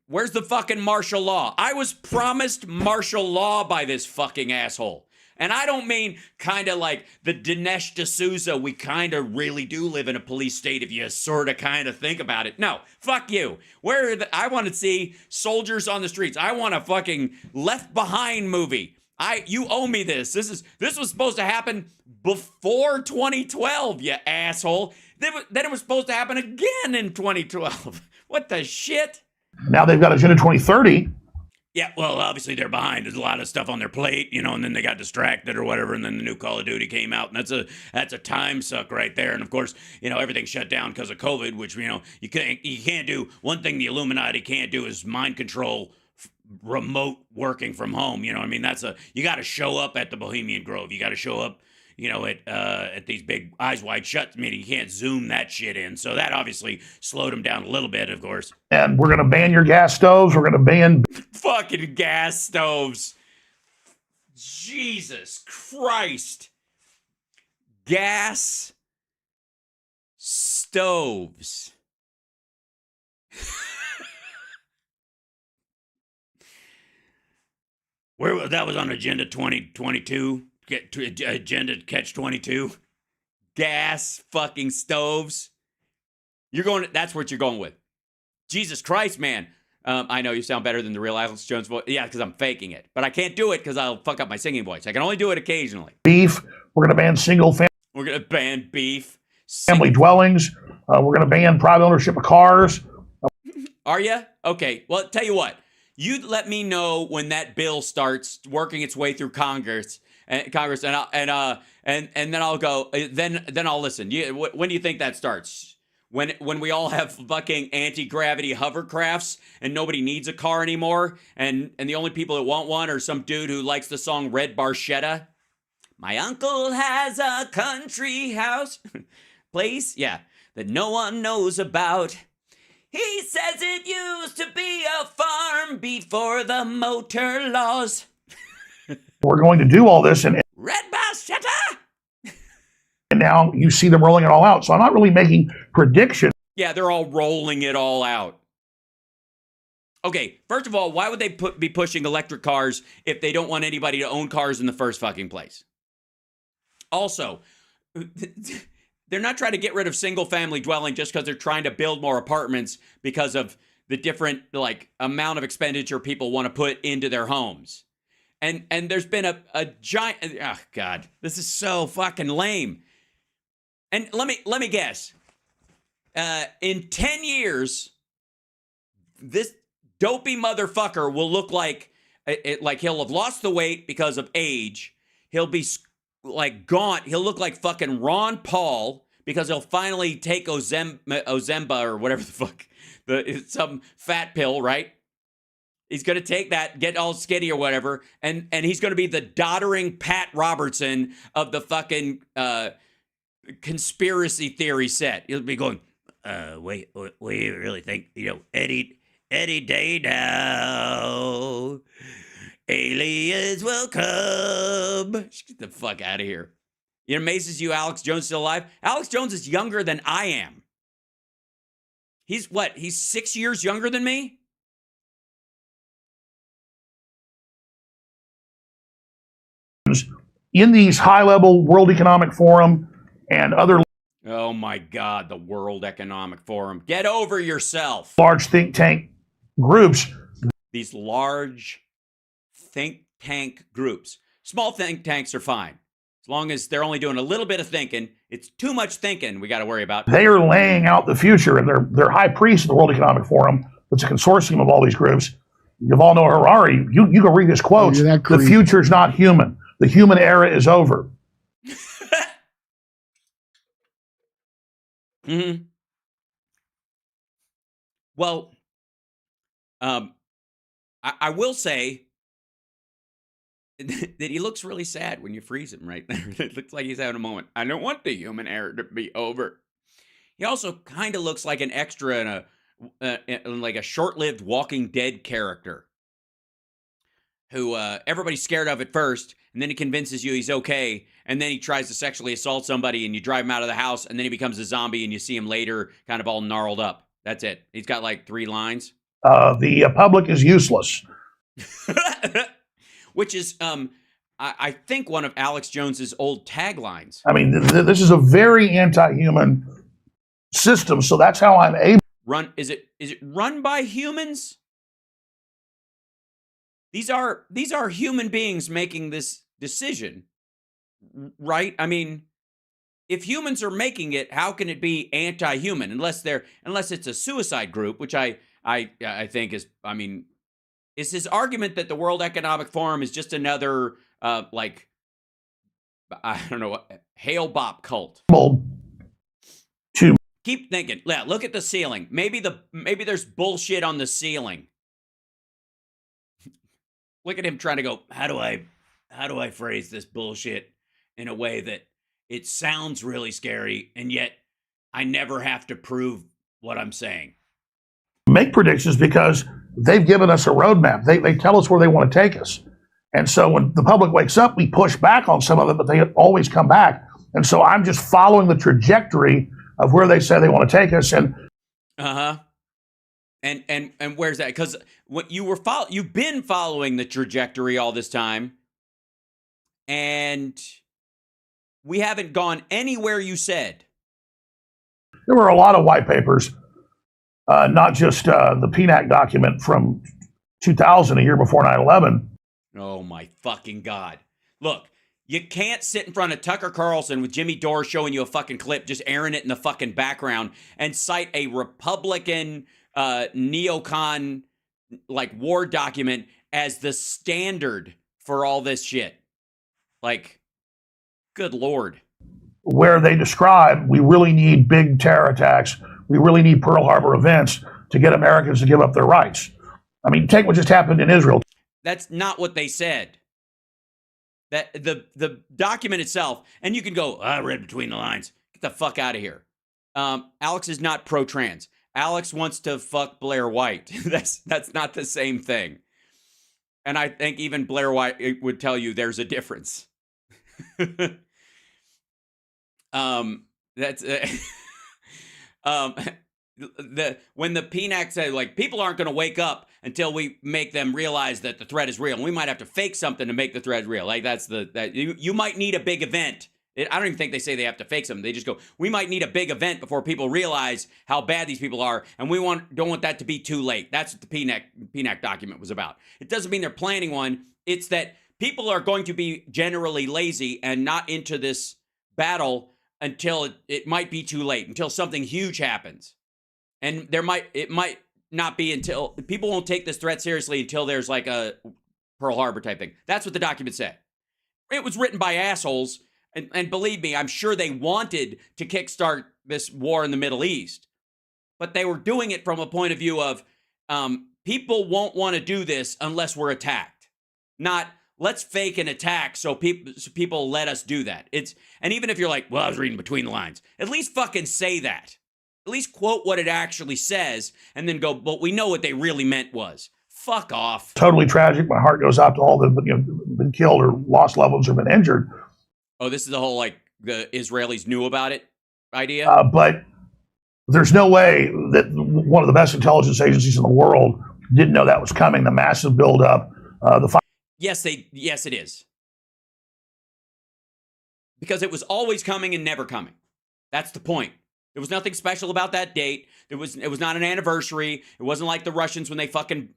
Where's the fucking martial law? I was promised martial law by this fucking asshole. And I don't mean kind of like the Dinesh D'Souza, we kind of really do live in a police state if you sort of kind of think about it. No, fuck you. I want to see soldiers on the streets. I want a fucking Left Behind movie. You owe me this. This was supposed to happen before 2012, you asshole. Then it was supposed to happen again in 2012. What the shit? Now they've got Agenda 2030. Yeah, well, obviously they're behind. There's a lot of stuff on their plate, you know, and then they got distracted or whatever, and then the new Call of Duty came out, and that's a time suck right there. And of course, you know, everything shut down because of COVID, which, you know, you can't do. One thing the Illuminati can't do is mind control remote working from home. You know what I mean? You got to show up at the Bohemian Grove. You got to show up, you know, at these big Eyes Wide Shut meetings. You can't zoom that shit in. So that obviously slowed them down a little bit, of course. And we're going to ban your gas stoves. We're going to ban... Fucking gas stoves. Jesus Christ. Gas stoves. That was on Agenda 2022. Agenda Catch 22. Gas fucking stoves. That's what you're going with. Jesus Christ, man. I know you sound better than the real Alex Jones voice. Yeah, because I'm faking it. But I can't do it because I'll fuck up my singing voice. I can only do it occasionally. Beef. We're going to ban single family. We're going to ban beef. Family dwellings. We're going to ban private ownership of cars. Are you? Okay. Well, tell you what. You let me know when that bill starts working its way through Congress, and then I'll go. Then I'll listen. When do you think that starts? When we all have fucking anti-gravity hovercrafts and nobody needs a car anymore, and the only people that want one are some dude who likes the song Red Barchetta. My uncle has a country house place, yeah, that no one knows about. He says it used to be a farm before the motor laws. We're going to do all this, and Red Barchetta. And now you see them rolling it all out. So I'm not really making predictions. Yeah, they're all rolling it all out. Okay, first of all, why would they be pushing electric cars if they don't want anybody to own cars in the first fucking place? Also, they're not trying to get rid of single-family dwelling just because they're trying to build more apartments because of the different, like, amount of expenditure people want to put into their homes. And there's been a giant... Oh, God. This is so fucking lame. And let me guess. In 10 years, this dopey motherfucker will look like he'll have lost the weight because of age. He'll be like gaunt. He'll look like fucking Ron Paul because he'll finally take Ozemba or whatever the fuck. some fat pill, right? He's going to take that, get all skinny or whatever, and he's going to be the doddering Pat Robertson of the fucking conspiracy theory set. He'll be going, wait, what do you really think? Any day now, aliens will come. Get the fuck out of here. It amazes you Alex Jones is still alive? Alex Jones is younger than I am. He's 6 years younger than me? In these high-level World Economic Forum and other Oh my God, the World Economic Forum. Get over yourself. large think tank groups, These large think tank groups. Small think tanks are fine. As long as they're only doing a little bit of thinking. It's too much thinking we got to worry about. they are laying out the future, and they're high priests of the World Economic Forum. It's a consortium of all these groups. Yuval Noah Harari, you can read his quotes. Oh, The future is not human. The human era is over. Mm-hmm. Well, I will say that he looks really sad when you freeze him right there. It looks like he's having a moment. I don't want the human era to be over. He also kind of looks like an extra in like a short-lived Walking Dead character who everybody's scared of at first, and then he convinces you he's okay, and then he tries to sexually assault somebody, and you drive him out of the house, and then he becomes a zombie, and you see him later kind of all gnarled up. That's it. He's got like 3 lines. The public is useless. Which is, I think, one of Alex Jones's old taglines. I mean, this is a very anti-human system, so that's how I'm able. Is it run by humans? These are human beings making this decision, right? I mean, if humans are making it, how can it be anti-human unless it's a suicide group, which I think is, I mean, is his argument that the World Economic Forum is just another like, I don't know, Hail Bop cult? To keep thinking. Yeah, look at the ceiling. Maybe there's bullshit on the ceiling. Look at him trying to go, how do I phrase this bullshit in a way that it sounds really scary, and yet I never have to prove what I'm saying. make predictions because they've given us a roadmap. They tell us where they want to take us. And so when the public wakes up, we push back on some of it, but they always come back. And so I'm just following the trajectory of where they say they want to take us. And And where's that? Because what you've been following the trajectory all this time, and we haven't gone anywhere you said. There were a lot of white papers, not just the PNAC document from 2000, a year before 9/11. Oh my fucking God. Look, you can't sit in front of Tucker Carlson with Jimmy Dore showing you a fucking clip, just airing it in the fucking background, and cite a Republican neocon like war document as the standard for all this shit. Like, good Lord. Where they describe we really need big terror attacks, we really need Pearl Harbor events to get Americans to give up their rights. I mean, take what just happened in Israel. That's not what they said. That the document itself, and you can go, I read between the lines. Get the fuck out of here. Alex is not pro-trans. Alex wants to fuck Blair White. That's not the same thing. And I think even Blair White would tell you there's a difference. That's when the PNAC said, like, people aren't going to wake up until we make them realize that the threat is real, and we might have to fake something to make the threat real. Like, that's you might need a big event. I don't even think they say they have to fake something. They just go, we might need a big event before people realize how bad these people are, and we don't want that to be too late. That's what the PNAC document was about. It doesn't mean they're planning one. It's that people are going to be generally lazy and not into this battle until it might be too late, until something huge happens. And it might not be until people won't take this threat seriously until there's like a Pearl Harbor type thing. That's what the document said. It was written by assholes. And believe me, I'm sure they wanted to kickstart this war in the Middle East. but they were doing it from a point of view of people won't want to do this unless we're attacked. Not let's fake an attack so people let us do that. And even if you're like, well, I was reading between the lines, at least fucking say that. At least quote what it actually says and then go, but we know what they really meant was. Fuck off. Totally tragic. My heart goes out to all that have been killed or lost loved ones or been injured. Oh, this is the whole, like, the Israelis knew about it idea? But there's no way that one of the best intelligence agencies in the world didn't know that was coming. The massive buildup, Yes, it is. Because it was always coming and never coming. That's the point. There was nothing special about that date. It was not an anniversary. It wasn't like the Russians when they fucking,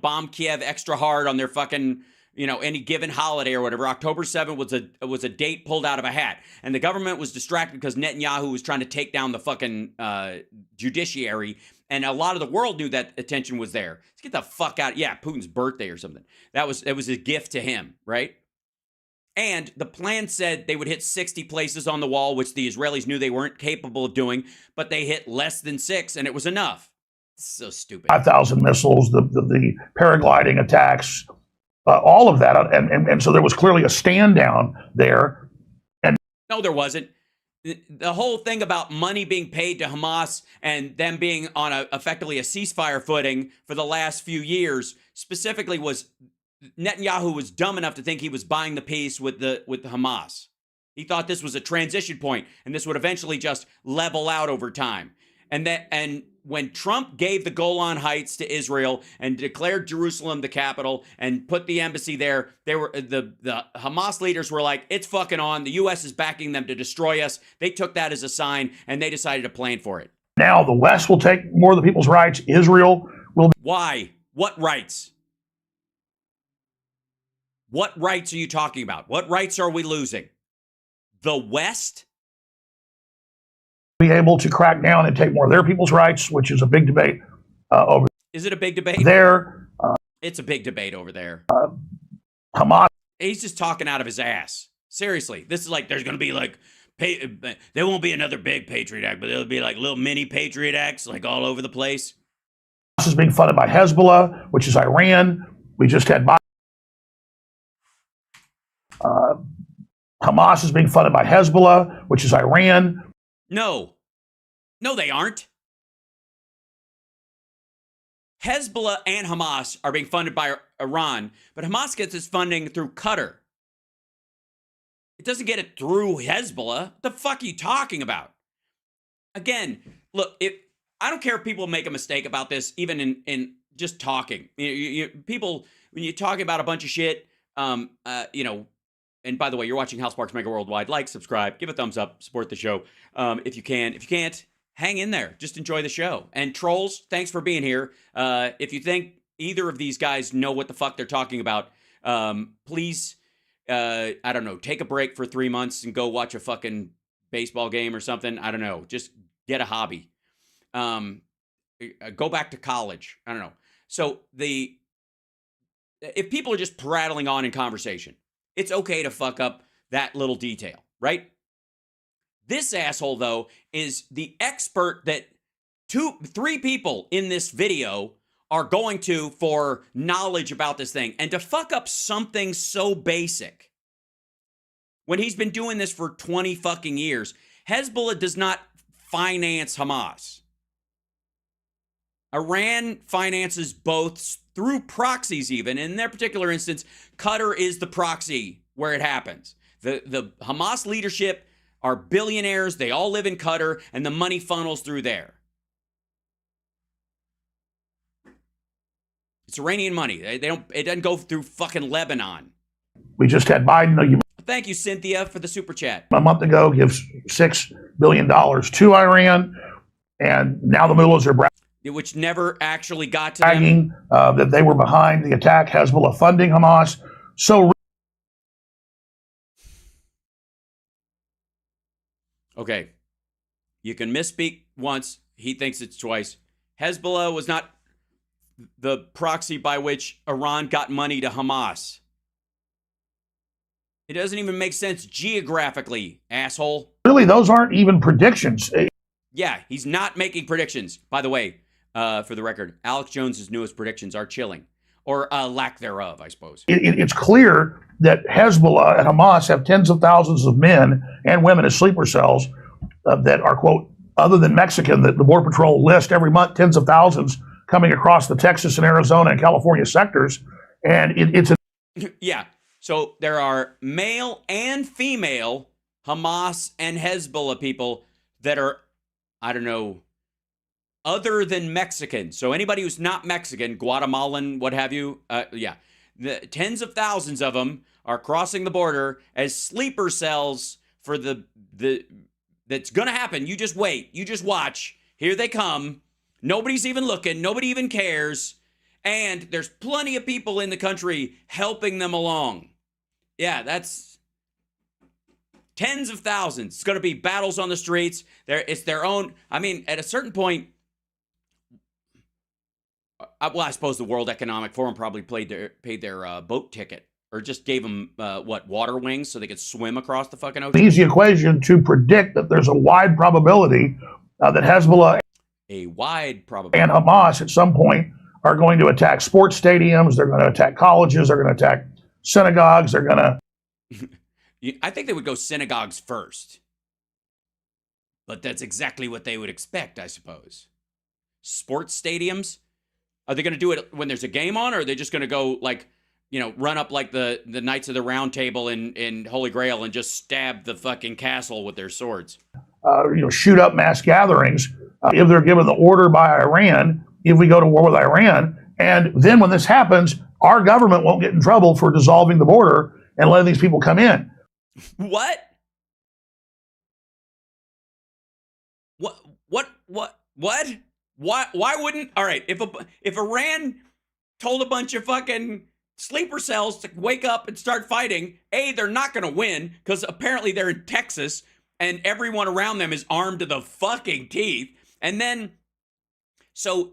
bombed Kiev extra hard on their fucking, any given holiday or whatever. October 7th was a date pulled out of a hat. And the government was distracted because Netanyahu was trying to take down the fucking judiciary. And a lot of the world knew that attention was there. Let's get the fuck out. Yeah, Putin's birthday or something. It was a gift to him, right? And the plan said they would hit 60 places on the wall, which the Israelis knew they weren't capable of doing, but they hit less than 6, and it was enough. It's so stupid. 5,000 missiles, the paragliding attacks, all of that. And so there was clearly a stand down there. And no, there wasn't. The whole thing about money being paid to Hamas and them being on effectively a ceasefire footing for the last few years specifically was Netanyahu was dumb enough to think he was buying the peace with the Hamas. He thought this was a transition point and this would eventually just level out over time. And when Trump gave the Golan Heights to Israel and declared Jerusalem the capital and put the embassy there, the Hamas leaders were like, it's fucking on. The U.S. is backing them to destroy us. They took that as a sign and they decided to plan for it. Now the West will take more of the people's rights. Israel will. Why? What rights? What rights are you talking about? What rights are we losing? The West? Be able to crack down and take more of their people's rights, which is a big debate over. Is it a big debate? There. It's a big debate over there. Hamas. He's just talking out of his ass. Seriously. This is like, there's going to be like, there won't be another big Patriot Act, but there'll be like little mini Patriot Acts like all over the place. This is being funded by Hezbollah, which is Iran. We just had Hamas is being funded by Hezbollah, which is Iran. No, they aren't. Hezbollah and Hamas are being funded by Iran, but Hamas gets its funding through Qatar. It doesn't get it through Hezbollah. What the fuck are you talking about? Again, look, I don't care if people make a mistake about this, even in just talking. People, when you're talking about a bunch of shit, and by the way, you're watching House Sparks Megaworldwide. Like, subscribe, give a thumbs up, support the show if you can. If you can't, hang in there. Just enjoy the show. And trolls, thanks for being here. If you think either of these guys know what the fuck they're talking about, please, I don't know, take a break for 3 months and go watch a fucking baseball game or something. I don't know. Just get a hobby. Go back to college. I don't know. So if people are just prattling on in conversation, it's okay to fuck up that little detail, right? This asshole, though, is the expert that 3 people in this video are going to for knowledge about this thing. And to fuck up something so basic, when he's been doing this for 20 fucking years, Hezbollah does not finance Hamas. Iran finances both through proxies even. In their particular instance, Qatar is the proxy where it happens. The Hamas leadership are billionaires. They all live in Qatar, and the money funnels through there. It's Iranian money. It doesn't go through fucking Lebanon. We just had Biden. Thank you, Cynthia, for the super chat. A month ago, gives $6 billion to Iran, and now the mullahs are which never actually got to bragging that they were behind the attack, Hezbollah funding Hamas. So, okay, you can misspeak once. He thinks it's twice. Hezbollah was not the proxy by which Iran got money to Hamas. It doesn't even make sense geographically, asshole. Really, those aren't even predictions. Yeah, he's not making predictions. By the way, for the record, Alex Jones's newest predictions are chilling, or lack thereof, I suppose. It's clear that Hezbollah and Hamas have tens of thousands of men and women as sleeper cells that are, quote, other than Mexican, that the Border Patrol list every month, tens of thousands coming across the Texas and Arizona and California sectors. And it's a Yeah. So there are male and female Hamas and Hezbollah people that are, I don't know, other than Mexican. So anybody who's not Mexican, Guatemalan, what have you, yeah. The tens of thousands of them are crossing the border as sleeper cells for the that's going to happen. You just wait. You just watch. Here they come. Nobody's even looking. Nobody even cares. And there's plenty of people in the country helping them along. Yeah, that's tens of thousands. It's going to be battles on the streets. It's their own. I mean, at a certain point, well, I suppose the World Economic Forum probably paid their boat ticket, or just gave them, water wings so they could swim across the fucking ocean. an easy equation to predict that there's a wide probability that Hezbollah and Hamas at some point are going to attack sports stadiums. They're going to attack colleges. They're going to attack synagogues. They're going to. I think they would go synagogues first. But that's exactly what they would expect, I suppose. Sports stadiums? Are they going to do it when there's a game on, or are they just going to go, like, you know, run up like the Knights of the Round Table in Holy Grail and just stab the fucking castle with their swords? Shoot up mass gatherings if they're given the order by Iran, if we go to war with Iran. And then when this happens, our government won't get in trouble for dissolving the border and letting these people come in. What? Why wouldn't? All right, if Iran told a bunch of fucking sleeper cells to wake up and start fighting, they're not going to win because apparently they're in Texas and everyone around them is armed to the fucking teeth. And then, so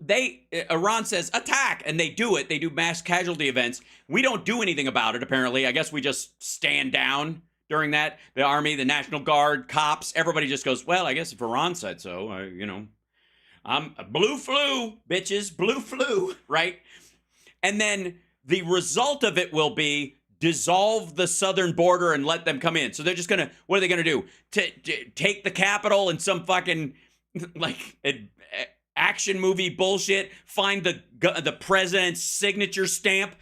Iran says attack, and they do it. They do mass casualty events. We don't do anything about it, apparently. I guess we just stand down during that. The army, the National Guard, cops, everybody just goes, well, I guess if Iran said so, I'm blue flu, bitches, blue flu, right? And then the result of it will be dissolve the southern border and let them come in. So they're just going to, what are they going to do? Take the Capitol and some fucking, like, action movie bullshit, find the president's signature stamp,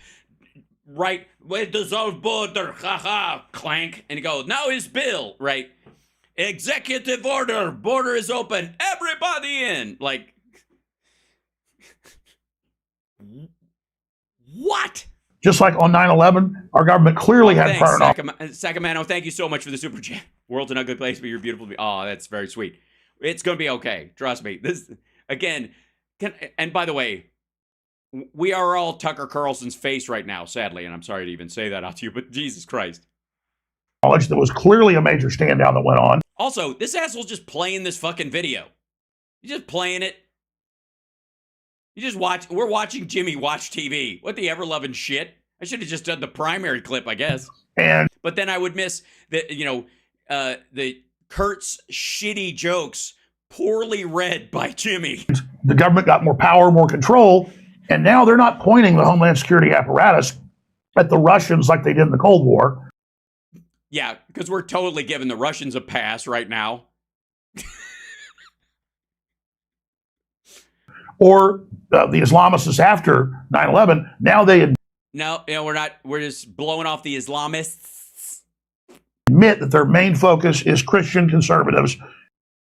right? We dissolve border, haha, clank, and go, now his bill, right? Executive order, border is open, everybody in. Like, what? Just like on 9/11, our government clearly had prior knowledge. Sacramento, thank you so much for the super chat. World's an ugly place, but you're beautiful. Oh, that's very sweet. It's going to be okay. Trust me. This, again, and by the way, we are all Tucker Carlson's face right now, sadly, and I'm sorry to even say that out to you, but Jesus Christ. Knowledge that was clearly a major stand down that went on. Also, this asshole's just playing this fucking video. He's just playing it. You just watch. We're watching Jimmy watch TV. What the ever-loving shit? I should have just done the primary clip, I guess. But then I would miss the Kurt's shitty jokes poorly read by Jimmy. The government got more power, more control, and now they're not pointing the Homeland Security apparatus at the Russians like they did in the Cold War. Yeah, because we're totally giving the Russians a pass right now. Or the Islamists after 9/11. Now they No, we're not. We're just blowing off the Islamists. Admit that their main focus is Christian conservatives.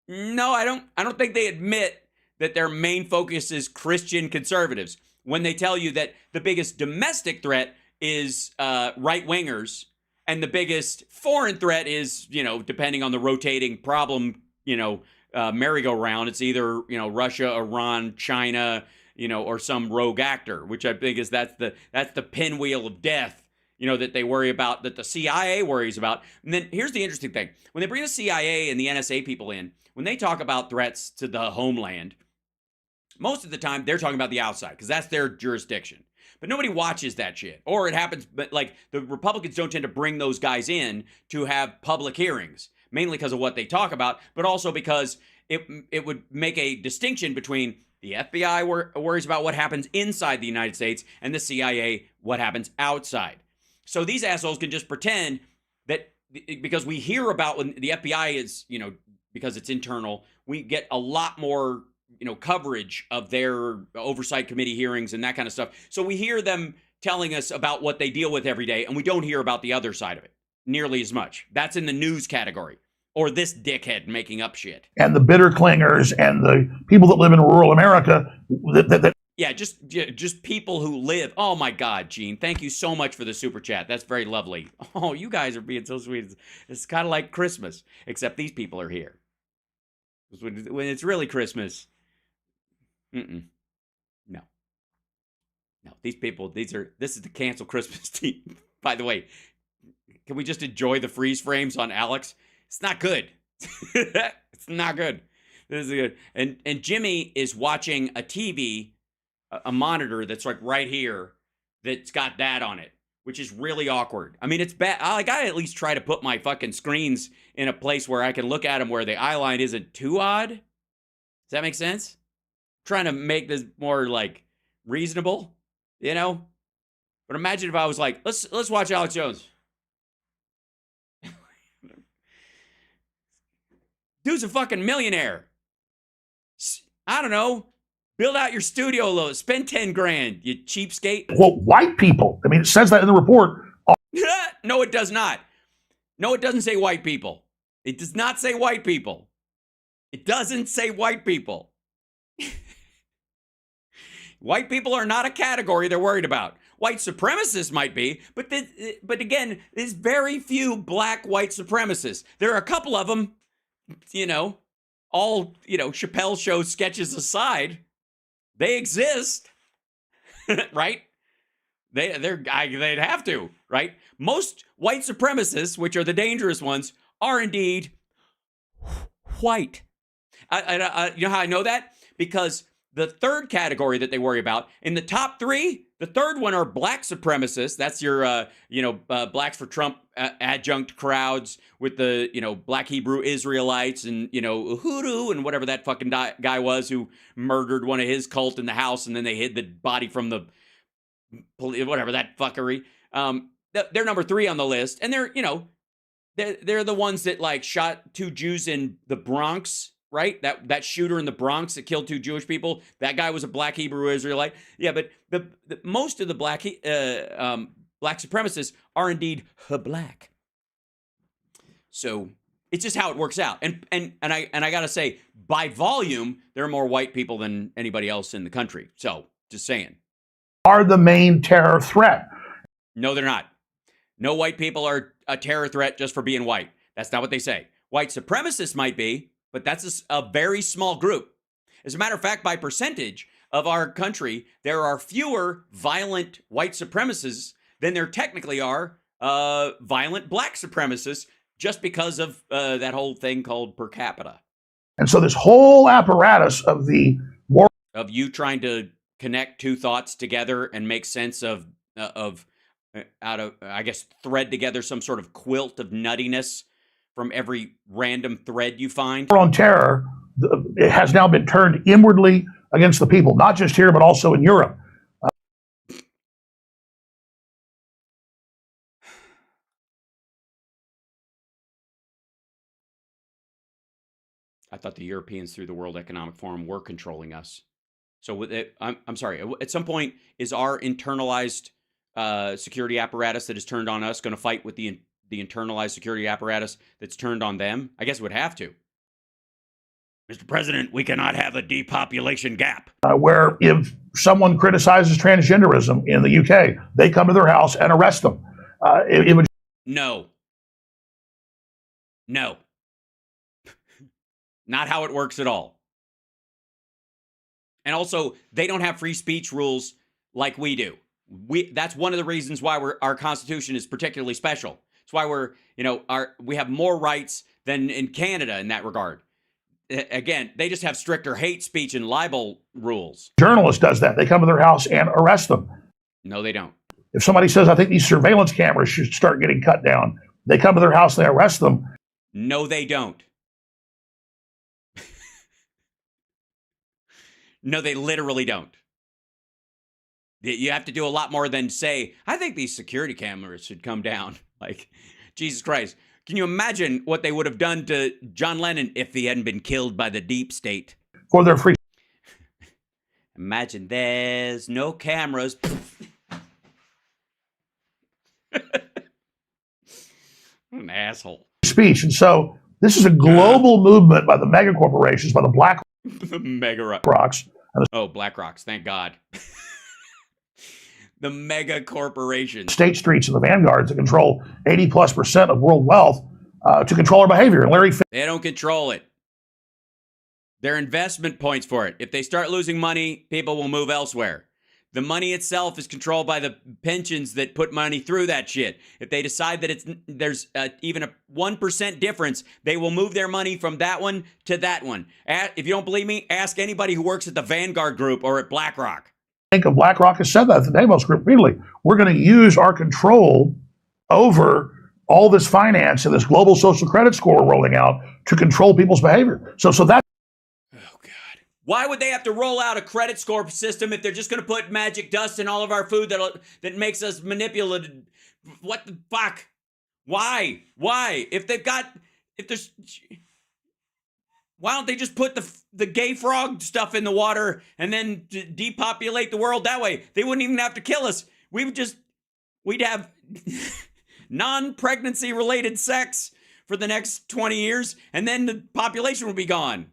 No, I don't think they admit that their main focus is Christian conservatives when they tell you that the biggest domestic threat is right-wingers and the biggest foreign threat is, depending on the rotating problem, merry-go-round, it's either, Russia, Iran, China, or some rogue actor, which I think is that's the pinwheel of death, that they worry about, that the CIA worries about. And then here's the interesting thing. When they bring the CIA and the NSA people in, when they talk about threats to the homeland, most of the time they're talking about the outside because that's their jurisdiction. But nobody watches that shit. Or it happens, but like the Republicans don't tend to bring those guys in to have public hearings, mainly because of what they talk about, but also because it would make a distinction between the FBI worries about what happens inside the United States and the CIA what happens outside. So these assholes can just pretend that because we hear about when the FBI is, because it's internal, we get a lot more, coverage of their oversight committee hearings and that kind of stuff. So we hear them telling us about what they deal with every day, and we don't hear about the other side of it nearly as much. That's in the news category. Or this dickhead making up shit. And the bitter clingers and the people that live in rural America Yeah, just people who live. Oh my God, Gene, thank you so much for the super chat. That's very lovely. Oh, you guys are being so sweet. It's kind of like Christmas, except these people are here. When it's really Christmas, no. These people, this is the cancel Christmas team. By the way, can we just enjoy the freeze frames on Alex? It's not good. It's not good. This is good. And Jimmy is watching a TV. A monitor that's like right here that's got that on it, which is really awkward. I mean, it's bad. I at least try to put my fucking screens in a place where I can look at them where the eye line isn't too odd. Does that make sense? I'm trying to make this more like reasonable, But imagine if I was like, let's watch Alex Jones. Dude's a fucking millionaire. I don't know. Build out your studio a little. Spend 10 grand, you cheapskate. Well, white people. I mean, it says that in the report. No, it does not. No, it doesn't say white people. It does not say white people. It doesn't say white people. White people are not a category they're worried about. White supremacists might be, but again, there's very few black white supremacists. There are a couple of them, all, Chappelle Show sketches aside. They exist, right? They'd have to, right? Most white supremacists, which are the dangerous ones, are indeed white. You know how I know that? Because the third category that they worry about, in the top three, the third one are black supremacists. That's your, Blacks for Trump adjunct crowds with the, Black Hebrew Israelites and, Hoodoo and whatever that fucking guy was who murdered one of his cult in the house and then they hid the body from the, whatever, that fuckery. They're number 3 on the list. And they're the ones that like shot 2 Jews in the Bronx. Right? That shooter in the Bronx that killed 2 Jewish people, that guy was a black Hebrew Israelite. Yeah, but the most of the black supremacists are indeed black. So it's just how it works out. And I gotta say, by volume, there are more white people than anybody else in the country. So just saying. Are the main terror threat. No, they're not. No white people are a terror threat just for being white. That's not what they say. White supremacists might be, but that's a very small group. As a matter of fact, by percentage of our country, there are fewer violent white supremacists than there technically are violent black supremacists, just because of that whole thing called per capita. And so this whole apparatus of the war of you trying to connect 2 thoughts together and make sense of out of, I guess, thread together some sort of quilt of nuttiness from every random thread you find. On terror, it has now been turned inwardly against the people, not just here, but also in Europe. I thought the Europeans through the World Economic Forum were controlling us. So with it, I'm sorry, at some point, is our internalized security apparatus that is turned on us going to fight with the internalized security apparatus that's turned on them? I guess it would have to. Mr. President, we cannot have a depopulation gap. Where if someone criticizes transgenderism in the UK, they come to their house and arrest them. It would. No. Not how it works at all. And also, they don't have free speech rules like we do. That's one of the reasons why our Constitution is particularly special. It's why we have more rights than in Canada in that regard. Again, they just have stricter hate speech and libel rules. Journalist does that. They come to their house and arrest them. No, they don't. If somebody says, I think these surveillance cameras should start getting cut down, they come to their house, they arrest them. No, they don't. No, they literally don't. You have to do a lot more than say, I think these security cameras should come down. Like, Jesus Christ. Can you imagine what they would have done to John Lennon if he hadn't been killed by the deep state? For their free. Imagine there's no cameras. An asshole. Speech. And so this is a global movement by the mega corporations, by the Black The Mega Rocks. Oh, Black Rocks. Thank God. The mega corporations. State streets and the vanguards that control 80+% of world wealth to control our behavior. And Larry They don't control it. They're investment points for it. If they start losing money, people will move elsewhere. The money itself is controlled by the pensions that put money through that shit. If they decide that there's even a 1% difference, they will move their money from that one to that one. If you don't believe me, ask anybody who works at the Vanguard Group or at BlackRock. think of BlackRock has said that, the Davos Group repeatedly. We're going to use our control over all this finance and this global social credit score we're rolling out to control people's behavior. So that. Oh, God. Why would they have to roll out a credit score system if they're just going to put magic dust in all of our food that makes us manipulative? What the fuck? Why? Why don't they just put the gay frog stuff in the water and then depopulate the world that way? They wouldn't even have to kill us. We'd have non-pregnancy related sex for the next 20 years, and then the population would be gone.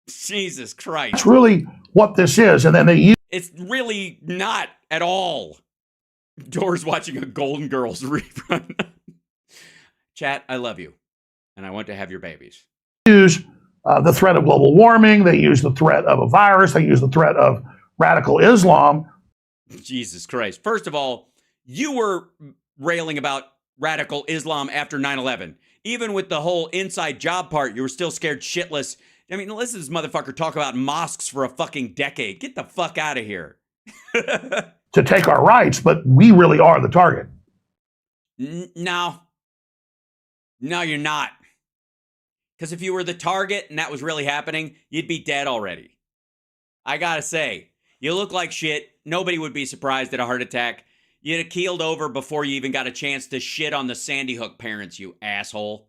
Jesus Christ. That's really what this is. And then they use. It's really not at all. Dora's watching a Golden Girls rerun. Chat, I love you, and I want to have your babies. Use the threat of global warming. They use the threat of a virus. They use the threat of radical Islam. Jesus Christ. First of all, you were railing about radical Islam after 9/11. Even with the whole inside job part, you were still scared shitless. I mean, listen to this motherfucker talk about mosques for a fucking decade. Get the fuck out of here. To take our rights, but we really are the target. No, you're not. Because if you were the target and that was really happening, you'd be dead already. I gotta say, you look like shit. Nobody would be surprised at a heart attack. You'd have keeled over before you even got a chance to shit on the Sandy Hook parents, you asshole.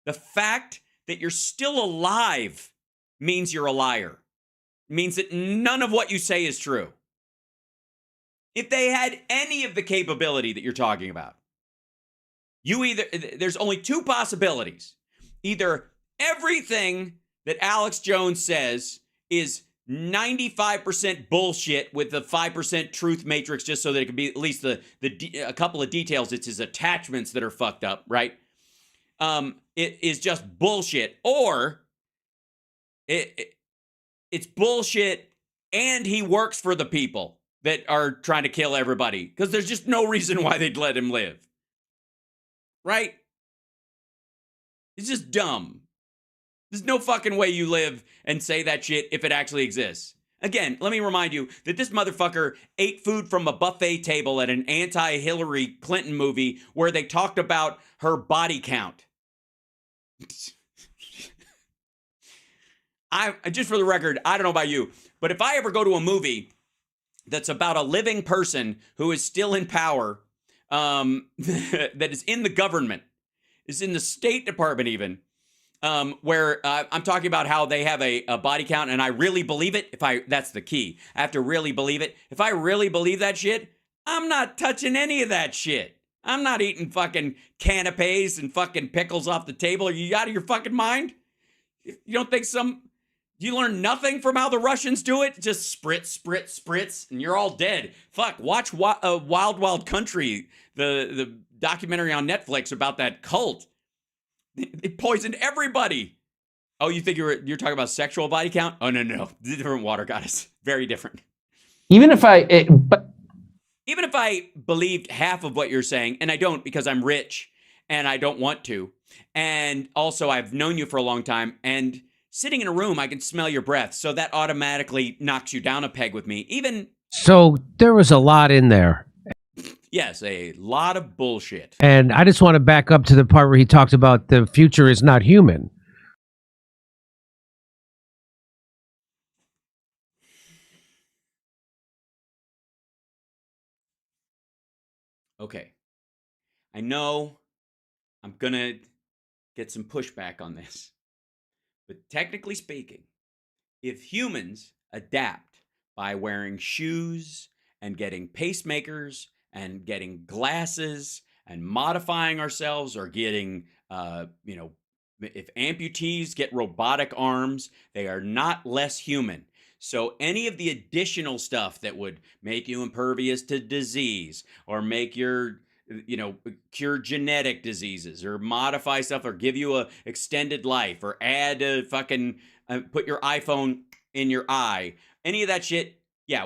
The fact that you're still alive means you're a liar. It means that none of what you say is true. If they had any of the capability that you're talking about, there's only two possibilities. Either everything that Alex Jones says is 95% bullshit with the 5% truth matrix, just so that it can be at least a couple of details. It's his attachments that are fucked up, right? It is just bullshit, or it's bullshit and he works for the people that are trying to kill everybody, because there's just no reason why they'd let him live, right? It's just dumb. There's no fucking way you live and say that shit if it actually exists. Again, let me remind you that this motherfucker ate food from a buffet table at an anti-Hillary Clinton movie where they talked about her body count. Just for the record, I don't know about you, but if I ever go to a movie that's about a living person who is still in power, that is in the government, is in the State Department even, where I'm talking about how they have a body count, and I really believe it. That's the key. I have to really believe it. If I really believe that shit, I'm not touching any of that shit. I'm not eating fucking canapes and fucking pickles off the table. Are you out of your fucking mind? You don't think you learn nothing from how the Russians do it? Just spritz, spritz, spritz, and you're all dead. Fuck, watch Wild Wild Country, the documentary on Netflix about that cult. They poisoned everybody. Oh, you think you're talking about sexual body count? Oh, no. Different water goddess. Very different. Even if I believed half of what you're saying, and I don't because I'm rich and I don't want to, and also I've known you for a long time, and sitting in a room, I can smell your breath, so that automatically knocks you down a peg with me. So there was a lot in there. Yes, a lot of bullshit. And I just want to back up to the part where he talks about the future is not human. Okay. I know I'm going to get some pushback on this. But technically speaking, if humans adapt by wearing shoes and getting pacemakers and getting glasses and modifying ourselves or getting, if amputees get robotic arms, they are not less human. So any of the additional stuff that would make you impervious to disease or make your cure genetic diseases or modify stuff or give you a extended life or add a fucking put your iPhone in your eye, any of that shit, yeah,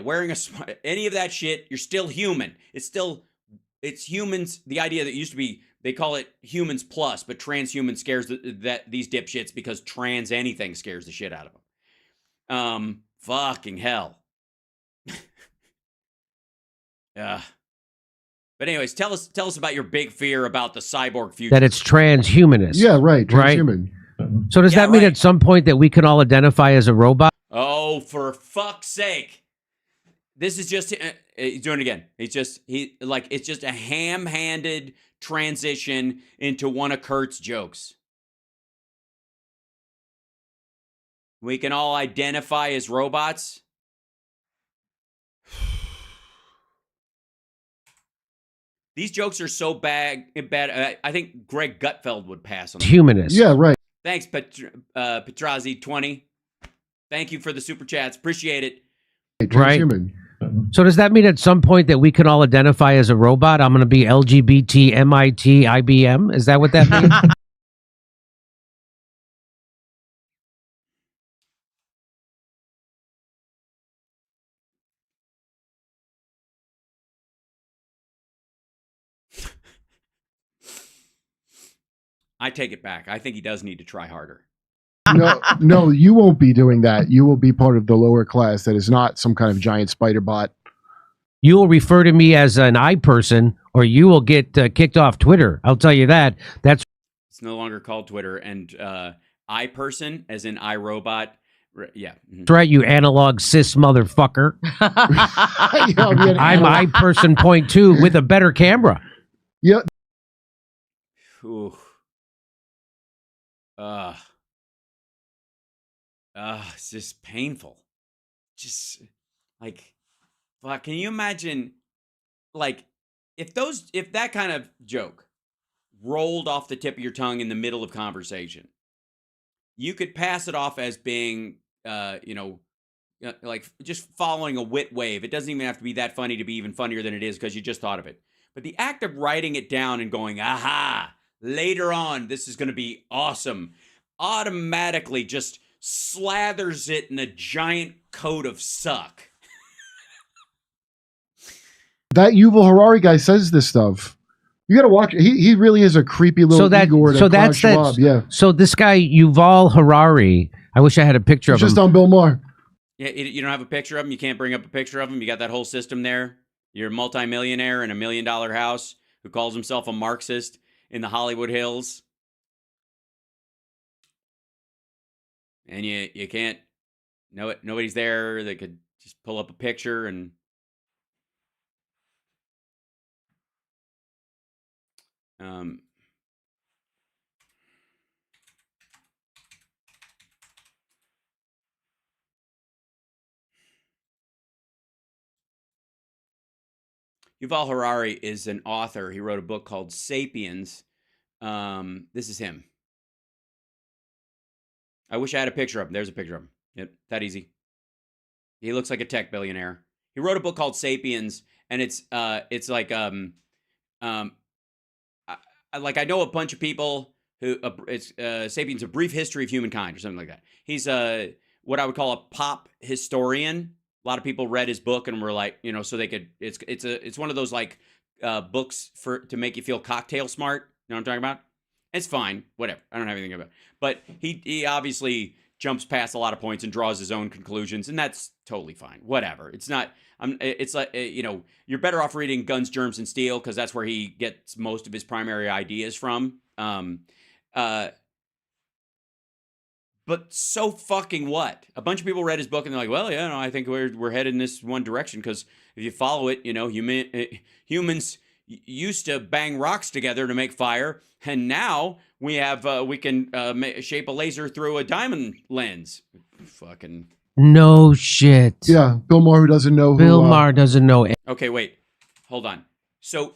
any of that shit, you're still human. It's humans. The idea that used to be, they call it humans plus, but transhuman scares these dipshits because trans anything scares the shit out of them. Fucking hell. But anyways, tell us about your big fear about the cyborg future. That it's transhumanist. Yeah, right. Transhuman. So does that mean at some point that we can all identify as a robot? Oh, for fuck's sake. This is just, he's doing it again. It's just a ham-handed transition into one of Kurt's jokes. We can all identify as robots. These jokes are so bad. I think Greg Gutfeld would pass on them. Humanist. Yeah, right. Thanks, Petrazi20. Thank you for the super chats. Appreciate it. Transhuman. So does that mean at some point that we can all identify as a robot? I'm going to be LGBT, MIT, IBM. Is that what that means? I take it back. I think he does need to try harder. No, you won't be doing that. You will be part of the lower class that is not some kind of giant spider bot. You will refer to me as an I person, or you will get kicked off Twitter. I'll tell you that. It's no longer called Twitter. And I person, as in iRobot. Yeah. That's right, you analog cis motherfucker. I'm I person point two with a better camera. Yeah. Ooh. It's just painful. Just like, fuck, can you imagine, like, if that kind of joke rolled off the tip of your tongue in the middle of conversation, you could pass it off as being, like just following a wit wave. It doesn't even have to be that funny to be even funnier than it is because you just thought of it. But the act of writing it down and going, aha, later on, this is going to be awesome, automatically just slathers it in a giant coat of suck. That Yuval Harari guy says this stuff. You got to watch it. He really is a creepy little Igor to Klaus Schwab. Yeah. So this guy, Yuval Harari, I wish I had a picture of him. Just on Bill Maher. Yeah, you don't have a picture of him? You can't bring up a picture of him? You got that whole system there? You're a multimillionaire in $1 million house who calls himself a Marxist in the Hollywood Hills. And you can't, nobody's there that could just pull up a picture and Yuval Harari is an author. He wrote a book called Sapiens. This is him. I wish I had a picture of him. There's a picture of him. Yep, that easy. He looks like a tech billionaire. He wrote a book called Sapiens, and it's like like I know a bunch of people who it's Sapiens: A Brief History of Humankind or something like that. He's what I would call a pop historian. A lot of people read his book and were like, so they could. It's one of those like books to make you feel cocktail smart. You know what I'm talking about? It's fine, whatever. I don't have anything about it. But he obviously jumps past a lot of points and draws his own conclusions, and that's totally fine. Whatever. It's not. It's like you're better off reading Guns, Germs, and Steel because that's where he gets most of his primary ideas from. But so fucking what? A bunch of people read his book and they're like, well, yeah, no, I think we're headed in this one direction because if you follow it, humans used to bang rocks together to make fire, and now we have we can shape a laser through a diamond lens. Fucking No shit. Yeah, Bill Maher, who doesn't know Bill Maher doesn't know. okay. Wait, hold on. So,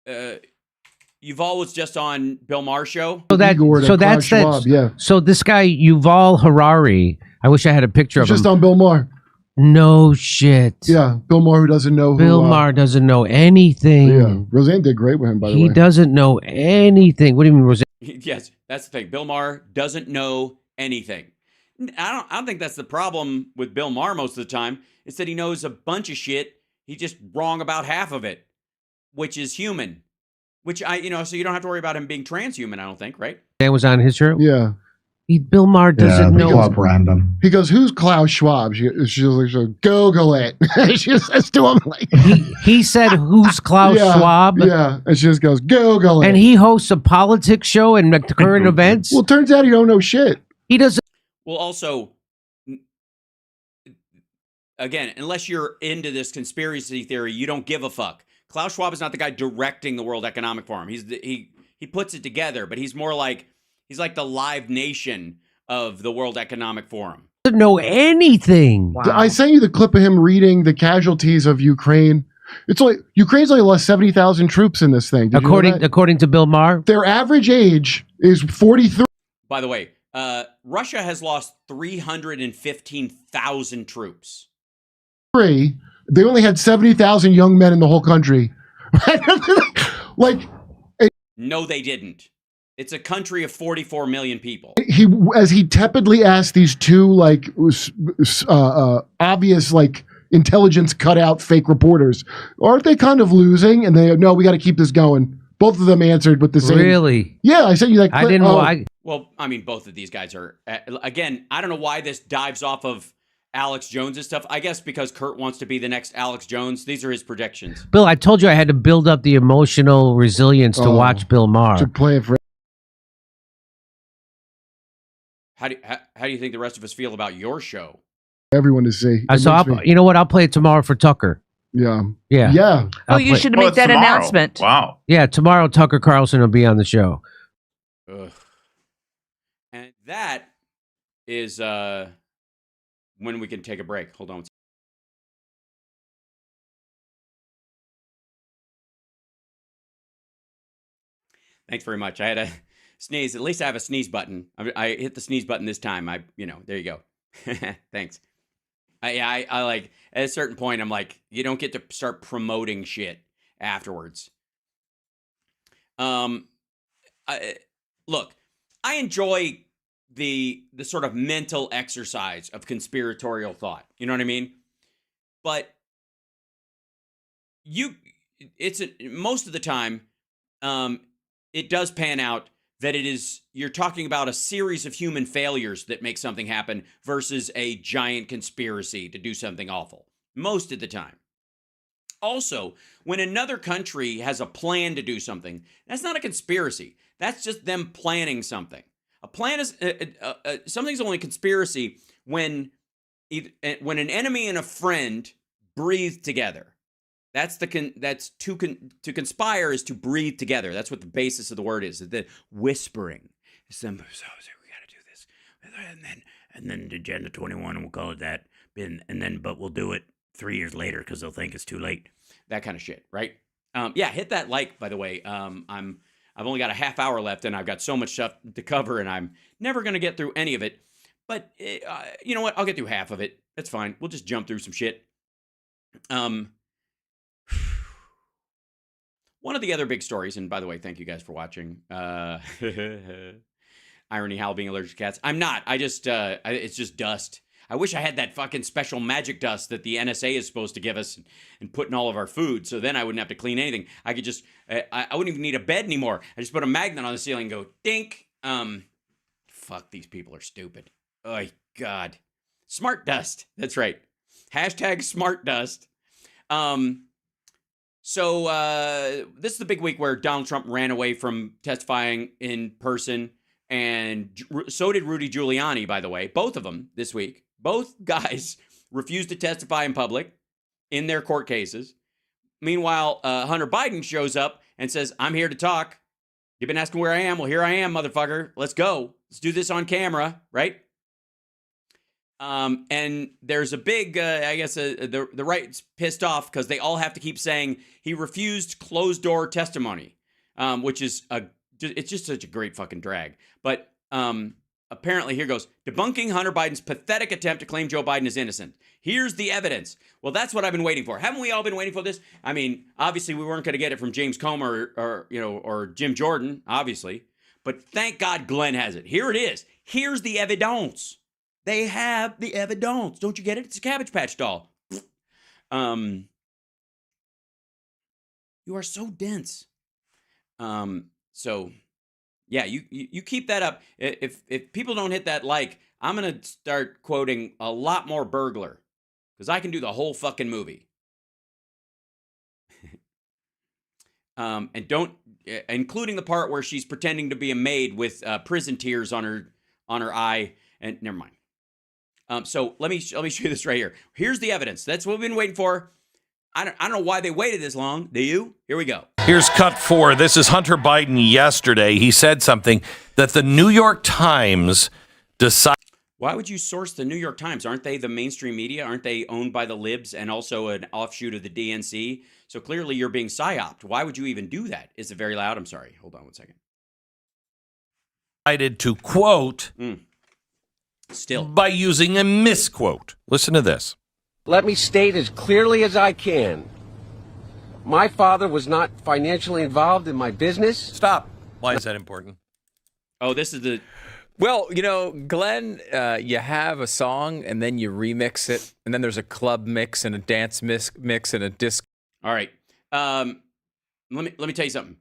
Yuval was just on Bill Maher's show. So that, Igor, so Klaus that's that. Schwab, yeah. So this guy Yuval Harari. I wish I had a picture of Just him. on Bill Maher. No shit. Yeah, Bill Maher, who doesn't know Bill Maher doesn't know anything. Yeah, Roseanne did great with him, by the way. He doesn't know anything. What do you mean, Roseanne? Yes, that's the thing. Bill Maher doesn't know anything. I don't think that's the problem with Bill Maher most of the time. It's that he knows a bunch of shit. He's just wrong about half of it, which is human. Which so you don't have to worry about him being transhuman, I don't think, right? Dan was on his show. Yeah. Bill Maher doesn't know. Random. He goes, "Who's Klaus Schwab?" She's like, "Google it." She says to him, like, He said, "Who's Klaus yeah, Schwab?" Yeah, and she just goes, "Google it." And he hosts a politics show and the current events. Well, turns out he don't know shit. He doesn't. Well, also, again, unless you're into this conspiracy theory, you don't give a fuck. Klaus Schwab is not the guy directing the World Economic Forum. He puts it together, but he's more like he's like the Live Nation of the World Economic Forum. Doesn't know anything. Wow. I sent you the clip of him reading the casualties of Ukraine. It's like Ukraine's only lost 70,000 troops in this thing. Did you know that? According to Bill Maher, Their average age is 43. By the way, Russia has lost 315,000 troops. They only had 70,000 young men in the whole country. Like, No, they didn't. It's a country of 44 million people. as he tepidly asked these two like obvious like intelligence cutout fake reporters, aren't they kind of losing? And they no, we got to keep this going. Both of them answered with the same. really? Yeah, I sent you that clip. I didn't know. Well, I mean, both of these guys are, again, I don't know why this dives off of Alex Jones' stuff. I guess because Kurt wants to be the next Alex Jones. These are his predictions. Bill, I told you I had to build up the emotional resilience to watch Bill Maher. To play it for How do you think the rest of us feel about your show? everyone to see. You know what? I'll play it tomorrow for Tucker. Yeah. Yeah. Yeah. Oh, you should make that announcement. Wow. Yeah, tomorrow Tucker Carlson will be on the show. Ugh. And that is when we can take a break. Hold on. Thanks very much. I had a sneeze. At least I have a sneeze button. I hit the sneeze button this time. There you go. Thanks. I like at a certain point, I'm like, you don't get to start promoting shit afterwards. Look, I enjoy the sort of mental exercise of conspiratorial thought. You know what I mean? But most of the time, it does pan out that you're talking about a series of human failures that make something happen versus a giant conspiracy to do something awful. Most of the time. Also, when another country has a plan to do something, that's not a conspiracy. That's just them planning something. A plan is something's only a conspiracy when an enemy and a friend breathe together. To conspire is to breathe together. That's what the basis of the word is. The whispering. So we got to do this, and then the Agenda 21, and we'll call it that. But we'll do it 3 years later because they'll think it's too late. That kind of shit, right? Yeah, hit that like, by the way. I've only got a half hour left, and I've got so much stuff to cover, and I'm never going to get through any of it. But you know what? I'll get through half of it. That's fine. We'll just jump through some shit. One of the other big stories, and by the way, thank you guys for watching. Irony, Hal being allergic to cats. I'm not. It's just dust. I wish I had that fucking special magic dust that the NSA is supposed to give us and put in all of our food, so then I wouldn't have to clean anything. I could just, I wouldn't even need a bed anymore. I just put a magnet on the ceiling and go, dink. Fuck, these people are stupid. Oh, God. Smart dust. That's right. Hashtag smart dust. So this is the big week where Donald Trump ran away from testifying in person, and so did Rudy Giuliani, by the way. Both of them this week. Both guys refused to testify in public in their court cases. meanwhile, Hunter Biden shows up and says, I'm here to talk. You've been asking where I am. Well, here I am, motherfucker. Let's go. Let's do this on camera, right? And there's a big, I guess, the right's pissed off because they all have to keep saying he refused closed-door testimony, which is, it's just such a great fucking drag. But apparently, here goes, debunking Hunter Biden's pathetic attempt to claim Joe Biden is innocent. Here's the evidence. Well, that's what I've been waiting for. Haven't we all been waiting for this? I mean, obviously, we weren't going to get it from James Comer or Jim Jordan, obviously. But thank God Glenn has it. Here it is. Here's the evidence. They have the evidence. Don't you get it? It's a Cabbage Patch doll. You are so dense. So, yeah, you keep that up. If people don't hit that like, I'm going to start quoting a lot more Burglar because I can do the whole fucking movie. And don't, including the part where she's pretending to be a maid with prison tears on her eye. And never mind. So let me show you this right here. Here's the evidence. That's what we've been waiting for. I don't know why they waited this long. Do you? Here we go. Here's cut 4. This is Hunter Biden yesterday. He said something that the New York Times decided. Why would you source the New York Times? Aren't they the mainstream media? Aren't they owned by the libs and also an offshoot of the DNC? So clearly you're being psyoped. Why would you even do that? Is it very loud? I'm sorry. Hold on one second. Decided to quote still by using a misquote. Listen to this. Let me state as clearly as I can. My father was not financially involved in my business. Stop. Why is that important? Oh, this is the... Well, Glenn, you have a song and then you remix it, and then there's a club mix and a dance mix and a disc. All right. Let me tell you something.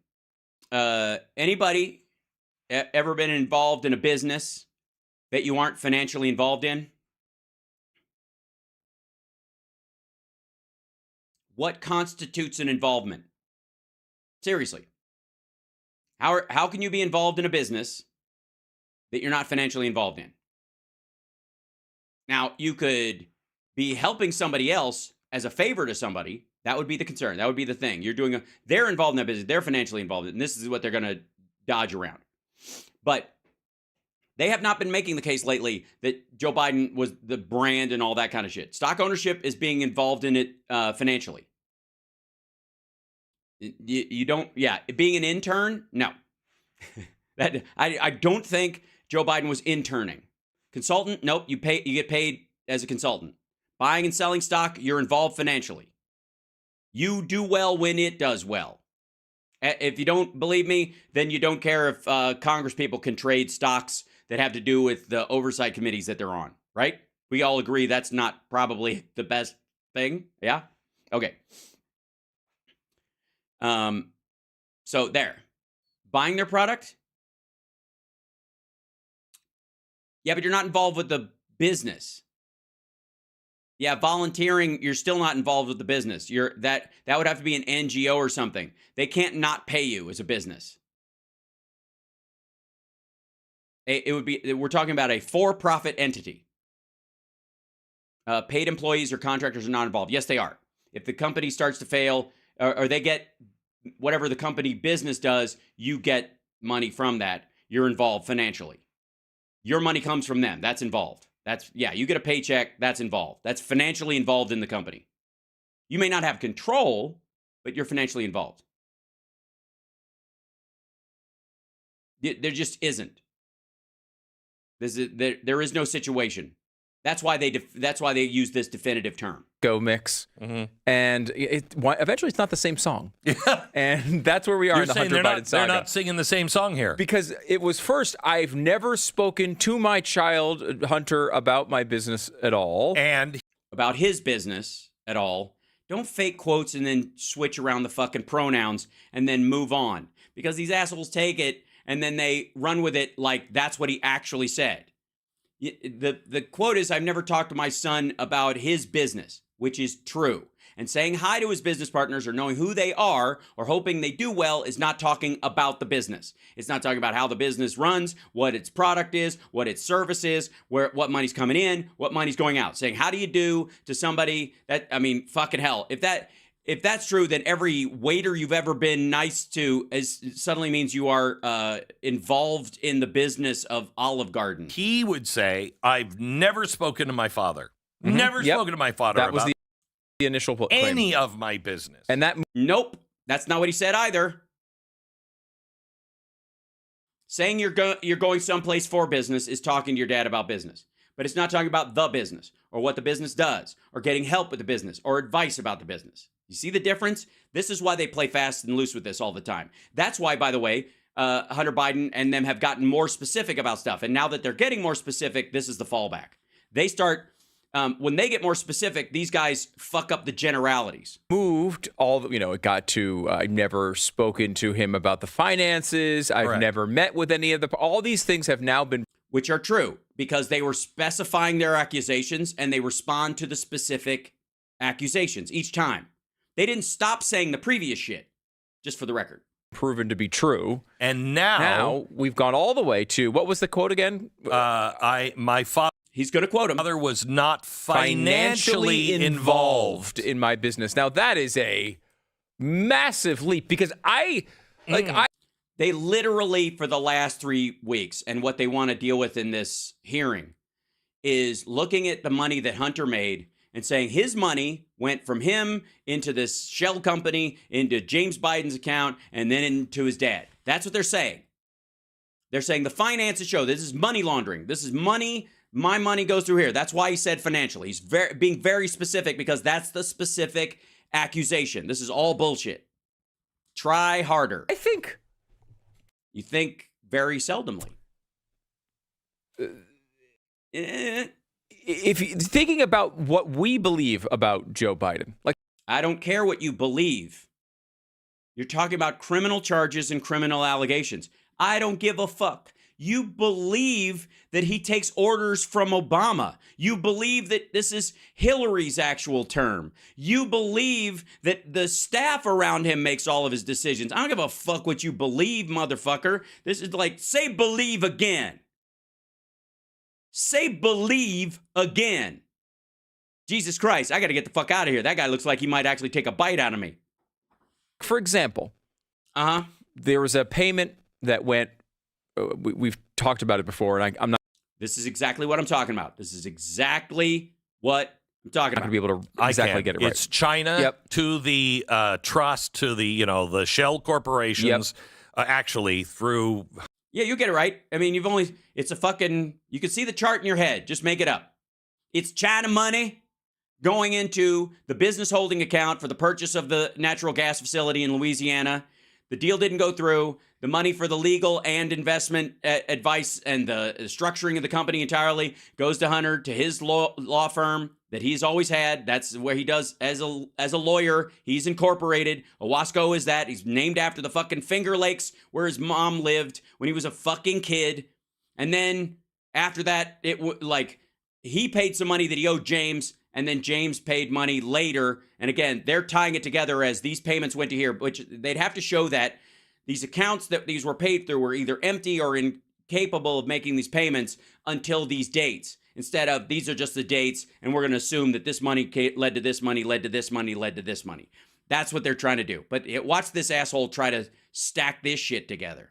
Anybody ever been involved in a business that you aren't financially involved in? What constitutes an involvement? Seriously. How can you be involved in a business that you're not financially involved in? Now, you could be helping somebody else as a favor to somebody. That would be the concern. That would be the thing. They're involved in that business. They're financially involved in it, and this is what they're going to dodge around. But they have not been making the case lately that Joe Biden was the brand and all that kind of shit. Stock ownership is being involved in it financially. You don't, being an intern? No. I don't think Joe Biden was interning. Consultant? Nope, you get paid as a consultant. Buying and selling stock, you're involved financially. You do well when it does well. If you don't believe me, then you don't care if Congress people can trade stocks that have to do with the oversight committees that they're on, right? We all agree that's not probably the best thing, yeah? Okay. So there. Buying their product? Yeah, but you're not involved with the business. Yeah, volunteering, you're still not involved with the business. That would have to be an NGO or something. They can't not pay you as a business. It would be, we're talking about a for-profit entity. Paid employees or contractors are not involved. Yes, they are. If the company starts to fail, or they get whatever the company business does, you get money from that. You're involved financially. Your money comes from them. That's involved. You get a paycheck. That's involved. That's financially involved in the company. You may not have control, but you're financially involved. There just isn't. There is no situation. That's why they use this definitive term. Go mix. Mm-hmm. And eventually it's not the same song. Yeah. And that's where we are in the Hunter Biden saga. They're not singing the same song here. Because it was first, I've never spoken to my child, Hunter, about my business at all. And about his business at all. Don't fake quotes and then switch around the fucking pronouns and then move on. Because these assholes take it and then they run with it like that's what he actually said. The quote is, I've never talked to my son about his business, which is true. And saying hi to his business partners or knowing who they are or hoping they do well is not talking about the business. It's not talking about how the business runs, what its product is, what its service is, what money's coming in, what money's going out. Saying, how do you do to somebody that, fucking hell. If that, if that's true, then every waiter you've ever been nice to suddenly means you are involved in the business of Olive Garden. He would say, I've never spoken to my father. Never spoken to my father That was about the initial claim. any of my business. And that Nope, that's not what he said either. Saying you're going someplace for business is talking to your dad about business. But it's not talking about the business or what the business does or getting help with the business or advice about the business. You see the difference? This is why they play fast and loose with this all the time. That's why, by the way, Hunter Biden and them have gotten more specific about stuff. And now that they're getting more specific, this is the fallback. They start, when they get more specific, these guys fuck up the generalities. Moved it got to, I've never spoken to him about the finances. I've never met with any of all these things have now been. Which are true, because they were specifying their accusations and they respond to the specific accusations each time. They didn't stop saying the previous shit, just for the record. Proven to be true. And now we've gone all the way to, what was the quote again? My father. He's going to quote him. Father was not financially involved in my business. Now that is a massive leap because they literally, for the last 3 weeks, and what they want to deal with in this hearing is looking at the money that Hunter made and saying his money went from him into this shell company, into James Biden's account, and then into his dad. That's what they're saying. They're saying the finances show this is money laundering. This is money. My money goes through here. That's why he said financially. He's being very specific because that's the specific accusation. This is all bullshit. Try harder. You think very seldomly. If you're thinking about what we believe about Joe Biden, I don't care what you believe. You're talking about criminal charges and criminal allegations. I don't give a fuck. You believe that he takes orders from Obama. You believe that this is Hillary's actual term. You believe that the staff around him makes all of his decisions. I don't give a fuck what you believe, motherfucker. This is like, say believe again. Say believe again. Jesus Christ, I got to get the fuck out of here. That guy looks like he might actually take a bite out of me. For example, there was a payment that went, we've talked about it before, and I'm not. This is exactly what I'm talking about. This is exactly what I'm talking about. Not going to be able to exactly get it right. It's China to the trust, to the, the shell corporations, actually through. Yeah, you get it right. I mean, it's a fucking, you can see the chart in your head. Just make it up. It's China money going into the business holding account for the purchase of the natural gas facility in Louisiana. The deal didn't go through. The money for the legal and investment advice and the structuring of the company entirely goes to Hunter, to his law firm that he's always had. That's where he does as a lawyer. He's incorporated. Owasco is that. He's named after the fucking Finger Lakes where his mom lived when he was a fucking kid. And then after that, he paid some money that he owed James, and then James paid money later. And again, they're tying it together as these payments went to here, which they'd have to show that these accounts that these were paid through were either empty or incapable of making these payments until these dates. Instead of, these are just the dates, and we're going to assume that this money led to this money, led to this money, led to this money. That's what they're trying to do. But watch this asshole try to stack this shit together.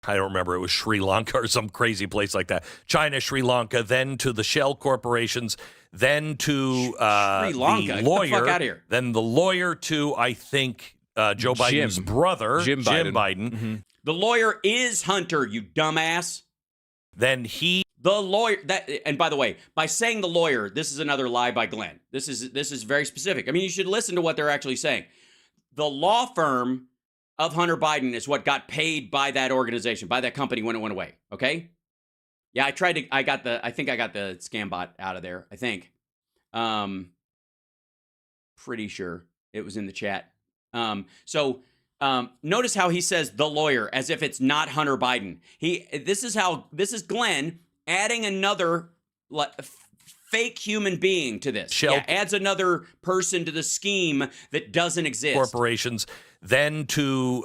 I don't remember. It was Sri Lanka or some crazy place like that. China, Sri Lanka, then to the shell corporations, then to Sri Lanka. the lawyer. Get the fuck out of here. Then the lawyer to, I think, Joe Biden's brother, Jim Biden. Mm-hmm. The lawyer is Hunter, you dumbass. Then the lawyer, and by the way, by saying the lawyer, this is another lie by Glenn. This is very specific. I mean, you should listen to what they're actually saying. The law firm of Hunter Biden is what got paid by that organization, by that company when it went away. Okay? Yeah, I think I got the scam bot out of there. I think. Pretty sure it was in the chat. Notice how he says the lawyer as if it's not Hunter Biden. This is Glenn adding another fake human being to this. Adds another person to the scheme that doesn't exist. Corporations, then to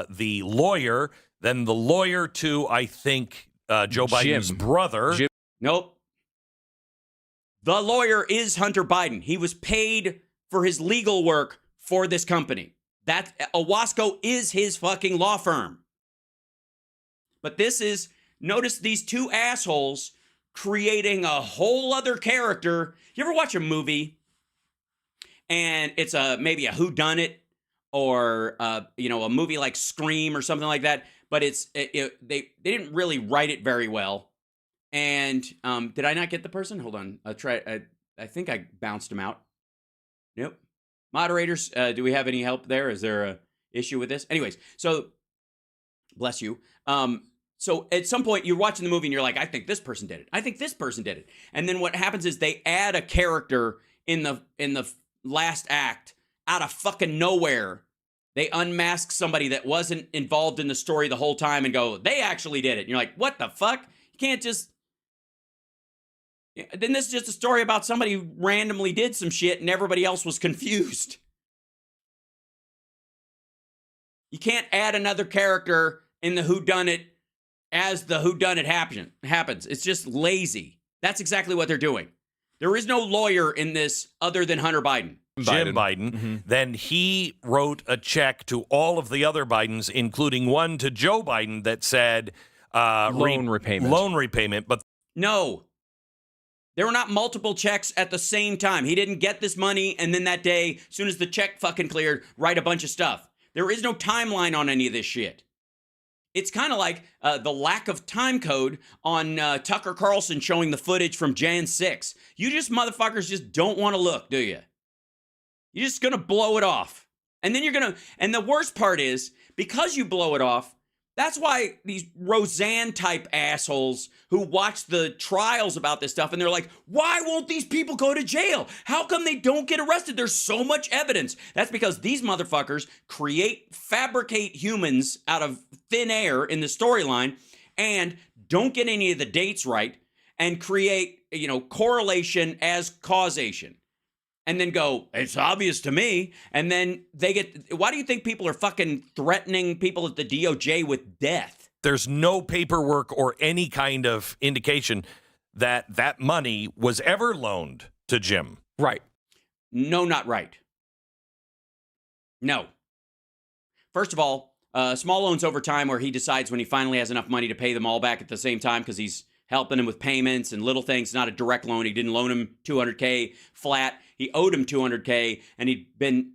the lawyer, then the lawyer to, I think, Joe Biden's brother. Nope. The lawyer is Hunter Biden. He was paid for his legal work for this company. That Owasco is his fucking law firm. But this is, notice these two assholes creating a whole other character. You ever watch a movie and it's maybe a whodunit or a movie like Scream or something like that, but they didn't really write it very well. And did I not get the person? Hold on, I think I bounced him out. Nope. Moderators, do we have any help there? Is there a issue with this? Anyways, so bless you. So at some point you're watching the movie and you're like, I think this person did it. I think this person did it. And then what happens is they add a character in the last act out of fucking nowhere. They unmask somebody that wasn't involved in the story the whole time and go, they actually did it. And you're like, what the fuck? You can't just... Then this is just a story about somebody who randomly did some shit and everybody else was confused. You can't add another character in the whodunit as the whodunit happens. It's just lazy. That's exactly what they're doing. There is no lawyer in this other than Hunter Biden. Jim Biden. Then he wrote a check to all of the other Bidens, including one to Joe Biden that said loan repayment. But no, there were not multiple checks at the same time. He didn't get this money and then that day, as soon as the check fucking cleared, write a bunch of stuff. There is no timeline on any of this shit. It's kind of like the lack of time code on Tucker Carlson showing the footage from Jan 6. You just motherfuckers just don't want to look, do you? You're just going to blow it off. And then and the worst part is, because you blow it off, that's why these Roseanne type assholes who watch the trials about this stuff and they're like, why won't these people go to jail? How come they don't get arrested? There's so much evidence. That's because these motherfuckers fabricate humans out of thin air in the storyline and don't get any of the dates right and create, correlation as causation. And then go, it's obvious to me. And then why do you think people are fucking threatening people at the DOJ with death? There's no paperwork or any kind of indication that money was ever loaned to Jim. Right. No, not right. No. First of all, small loans over time where he decides when he finally has enough money to pay them all back at the same time because he's helping him with payments and little things, not a direct loan. He didn't loan him $200K flat. He owed him $200K, and he'd been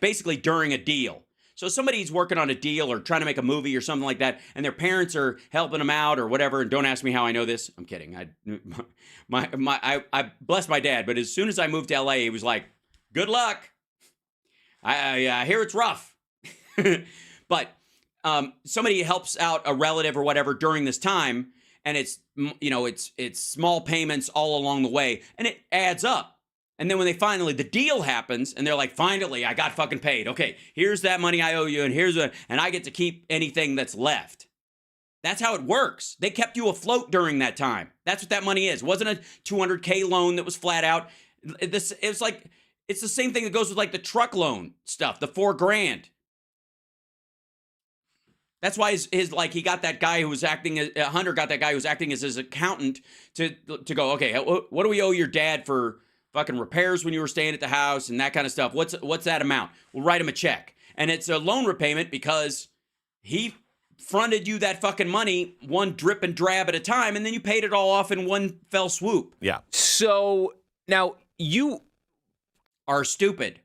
basically during a deal. So somebody's working on a deal or trying to make a movie or something like that, and their parents are helping them out or whatever. And don't ask me how I know this. I'm kidding. I bless my dad, but as soon as I moved to LA, he was like, "Good luck. I hear it's rough." But somebody helps out a relative or whatever during this time, and it's small payments all along the way, and it adds up. And then when the deal happens and they're like, finally, I got fucking paid. Okay, here's that money I owe you and and I get to keep anything that's left. That's how it works. They kept you afloat during that time. That's what that money is. It wasn't a $200K loan that was flat out. It's the same thing that goes with the truck loan stuff, the $4,000. That's why he got that guy who was acting as Hunter got that guy who was acting as his accountant to go, okay, what do we owe your dad for fucking repairs when you were staying at the house and that kind of stuff? What's that amount? We'll write him a check. And it's a loan repayment because he fronted you that fucking money one drip and drab at a time, and then you paid it all off in one fell swoop. Yeah. So now you are stupid.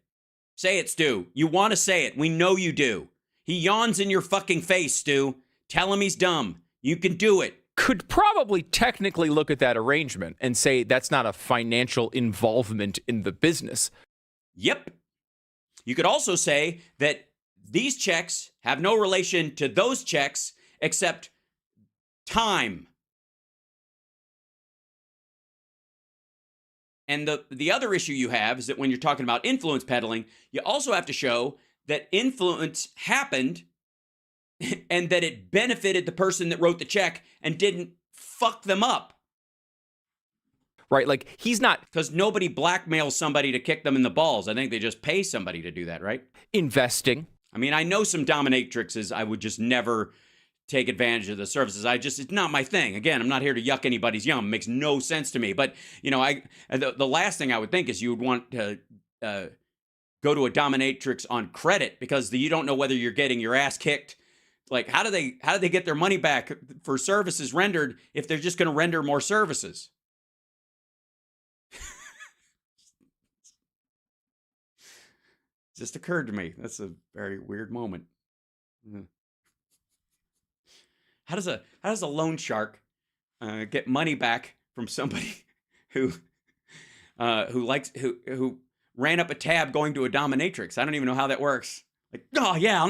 Say it, Stu. You want to say it. We know you do. He yawns in your fucking face, Stu. Tell him he's dumb. You can do it. Could probably technically look at that arrangement and say that's not a financial involvement in the business. Yep. You could also say that these checks have no relation to those checks except time. And the other issue you have is that when you're talking about influence peddling, you also have to show that influence happened and that it benefited the person that wrote the check and didn't fuck them up. Right, he's not... Because nobody blackmails somebody to kick them in the balls. I think they just pay somebody to do that, right? Investing. I mean, I know some dominatrixes. I would just never take advantage of the services. It's not my thing. Again, I'm not here to yuck anybody's yum. It makes no sense to me. But, the last thing I would think is you would want to go to a dominatrix on credit because you don't know whether you're getting your ass kicked. Like, how do they get their money back for services rendered if they're just going to render more services? It just occurred to me. That's a very weird moment. How does a loan shark get money back from somebody who ran up a tab going to a dominatrix? I don't even know how that works. Like, oh yeah,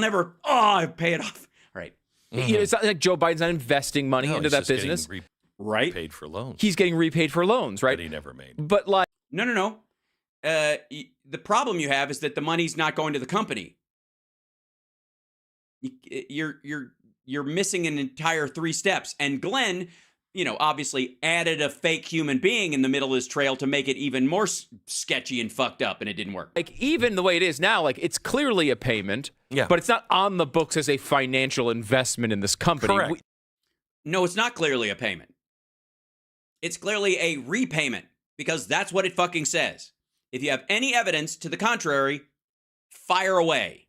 I pay it off. All right. It's not like Joe Biden's not investing money into that business. Right. Paid for loans. He's getting repaid for loans, right? That he never made. But like, No. The problem you have is that the money's not going to the company. You're missing an entire 3 steps. And Glenn, obviously added a fake human being in the middle of his trail to make it even more sketchy and fucked up, and it didn't work. like even the way it is now, like it's clearly a payment, Yeah. but it's not on the books as a financial investment in this company. Correct. No, it's not clearly a payment. It's clearly a repayment because that's what it fucking says. If you have any evidence to the contrary, fire away.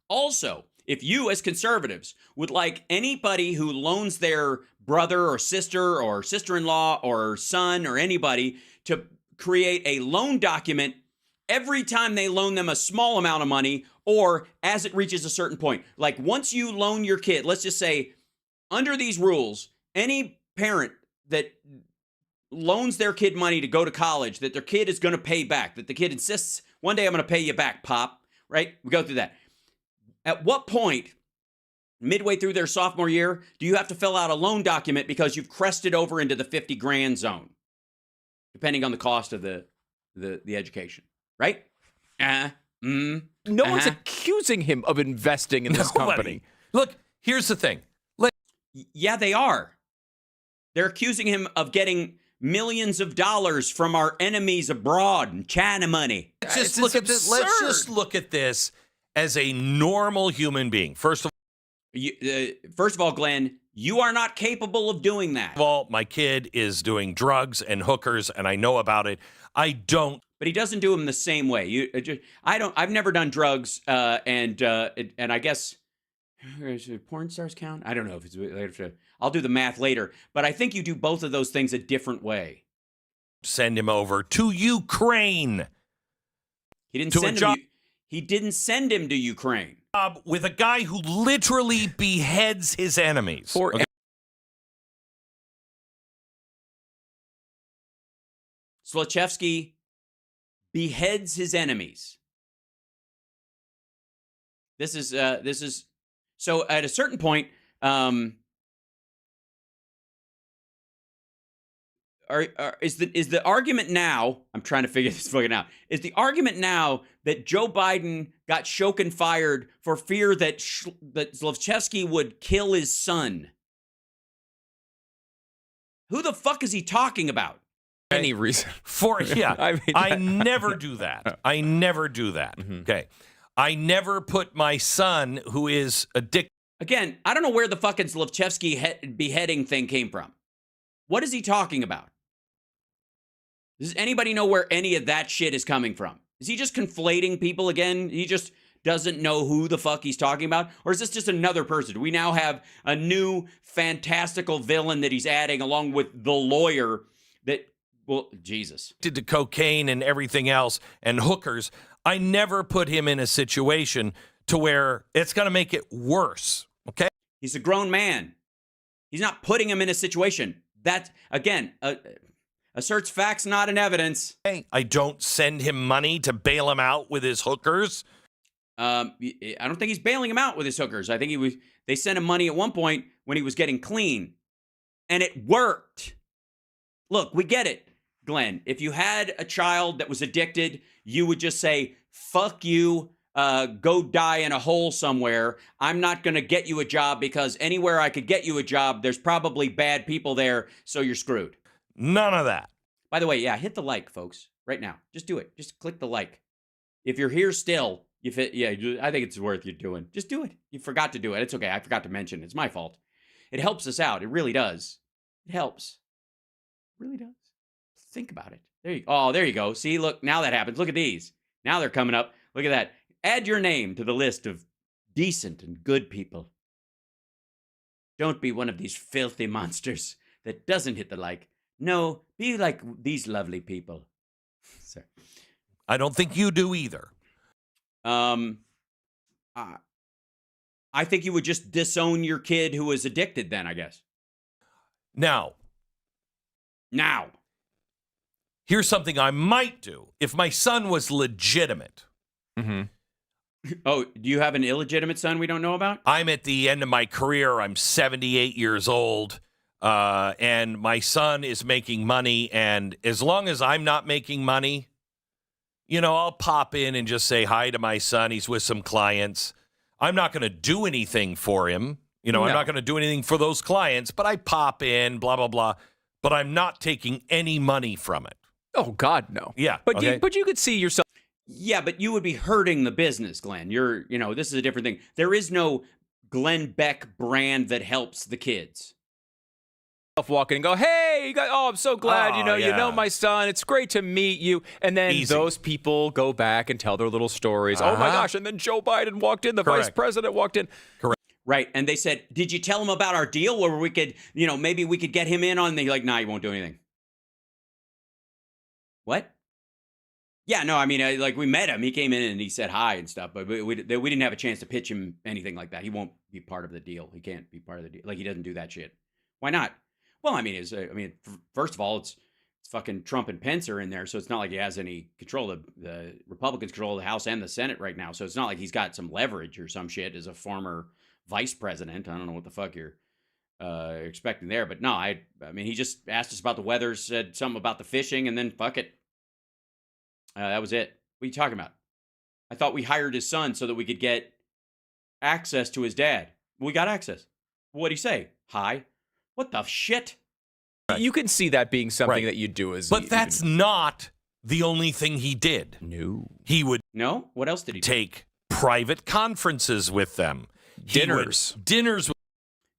Also, if you as conservatives would like anybody who loans their brother or sister-in-law or son or anybody to create a loan document every time they loan them a small amount of money or as it reaches a certain point. Like once you loan your kid, let's just say under these rules, any parent that loans their kid money to go to college that their kid is going to pay back, that the kid insists, one day I'm going to pay you back, Pop, right? We go through that. At what point, midway through their sophomore year, do you have to fill out a loan document because you've crested over into the 50 grand zone, depending on the cost of the education, right? No one's accusing him of investing in this company. Look, here's the thing. Yeah, they are. They're accusing him of getting millions of dollars from our enemies abroad and China money. Let's just look at this as a normal human being. First of all, Glenn, you are not capable of doing that. all, my kid is doing drugs and hookers, and I know about it. I don't. But he doesn't do them the same way. I've never done drugs, and I guess porn stars count. I don't know if it's. I'll do the math later. But I think you do both of those things a different way. Send him over to Ukraine. He didn't send him. He didn't send him to Ukraine. With a guy who literally beheads his enemies. Zlochevsky beheads his enemies. This is so at a certain point, is the argument now, I'm trying to figure this fucking out, is the argument now that Joe Biden got Shokin fired for fear that Zlochevsky would kill his son? Who the fuck is he talking about? Any reason. I never do that. I never do that. Okay. I never put my son, who is addicted. Again, I don't know where the fucking Zlochevsky beheading thing came from. What is he talking about? Does anybody know where any of that shit is coming from? Is he just conflating people again? He just doesn't know who the fuck he's talking about? Or is this just another person? Do we now have a new fantastical villain that he's adding along with the lawyer that, well, Jesus. To cocaine and everything else and hookers. I never put him in a situation to where it's going to make it worse. Okay? He's a grown man. He's not putting him in a situation. That, again, asserts facts, not an evidence. I don't send him money to bail him out with his hookers. I don't think he's bailing him out with his hookers. I think they sent him money at one point when he was getting clean. And it worked. Look, we get it, Glenn. If you had a child that was addicted, you would just say, fuck you. Go die in a hole somewhere. I'm not going to get you a job because anywhere I could get you a job, there's probably bad people there, so you're screwed. None of that. By the way, yeah, hit the like, folks, right now. Just do it. Just click the like. If you're here still, I think it's worth you doing. Just do it. You forgot to do it. It's okay. I forgot to mention. It's my fault. It helps us out. It really does. It helps. It really does. Think about it. There you go. See, look, now that happens. Look at these. Now they're coming up. Look at that. Add your name to the list of decent and good people. Don't be one of these filthy monsters that doesn't hit the like. No, be like these lovely people. Sorry. I don't think you do either. I think you would just disown your kid who was addicted then, I guess. Now, here's something I might do if my son was legitimate. Mm-hmm. Oh, do you have an illegitimate son we don't know about? I'm at the end of my career. I'm 78 years old, and my son is making money. And as long as I'm not making money, you know, I'll pop in and just say hi to my son. He's with some clients. I'm not going to do anything for him. You know, No. I'm not going to do anything for those clients, but I pop in, blah, blah, blah. But I'm not taking any money from it. Oh, God, no. Yeah. But okay? you could see yourself. Yeah, but you would be hurting the business, Glenn. This is a different thing. There is no Glenn Beck brand that helps the kids. Walking and go, hey, you guys, I'm so glad, Oh, you know yeah. my son. It's great to meet you. And then Easy. those people go back and tell their little stories. Oh, my Uh-huh. gosh. And then Joe Biden walked in. The vice Correct. president walked in. Right. And they said, did you tell him about our deal where we could, maybe we could get him in on? And they're like, nah, he won't do anything. What? Yeah, no, I mean, we met him. He came in and he said hi and stuff, but we didn't have a chance to pitch him anything like that. He won't be part of the deal. He can't be part of the deal. Like, he doesn't do that shit. Why not? Well, I mean, first of all, it's fucking Trump and Pence are in there, so it's not like he has any control. The Republicans control the House and the Senate right now, so it's not like he's got some leverage or some shit as a former vice president. I don't know what the fuck you're expecting there, but no, I mean, he just asked us about the weather, said something about the fishing, and then fuck it. That was it. What are you talking about? I thought we hired his son so that we could get access to his dad. We got access. What'd he say? Hi. What the shit? You can see that being something Right. that you do as. But that's not the only thing he did. No. He would No? What else did he do? take private conferences with them. Dinners. Dinners.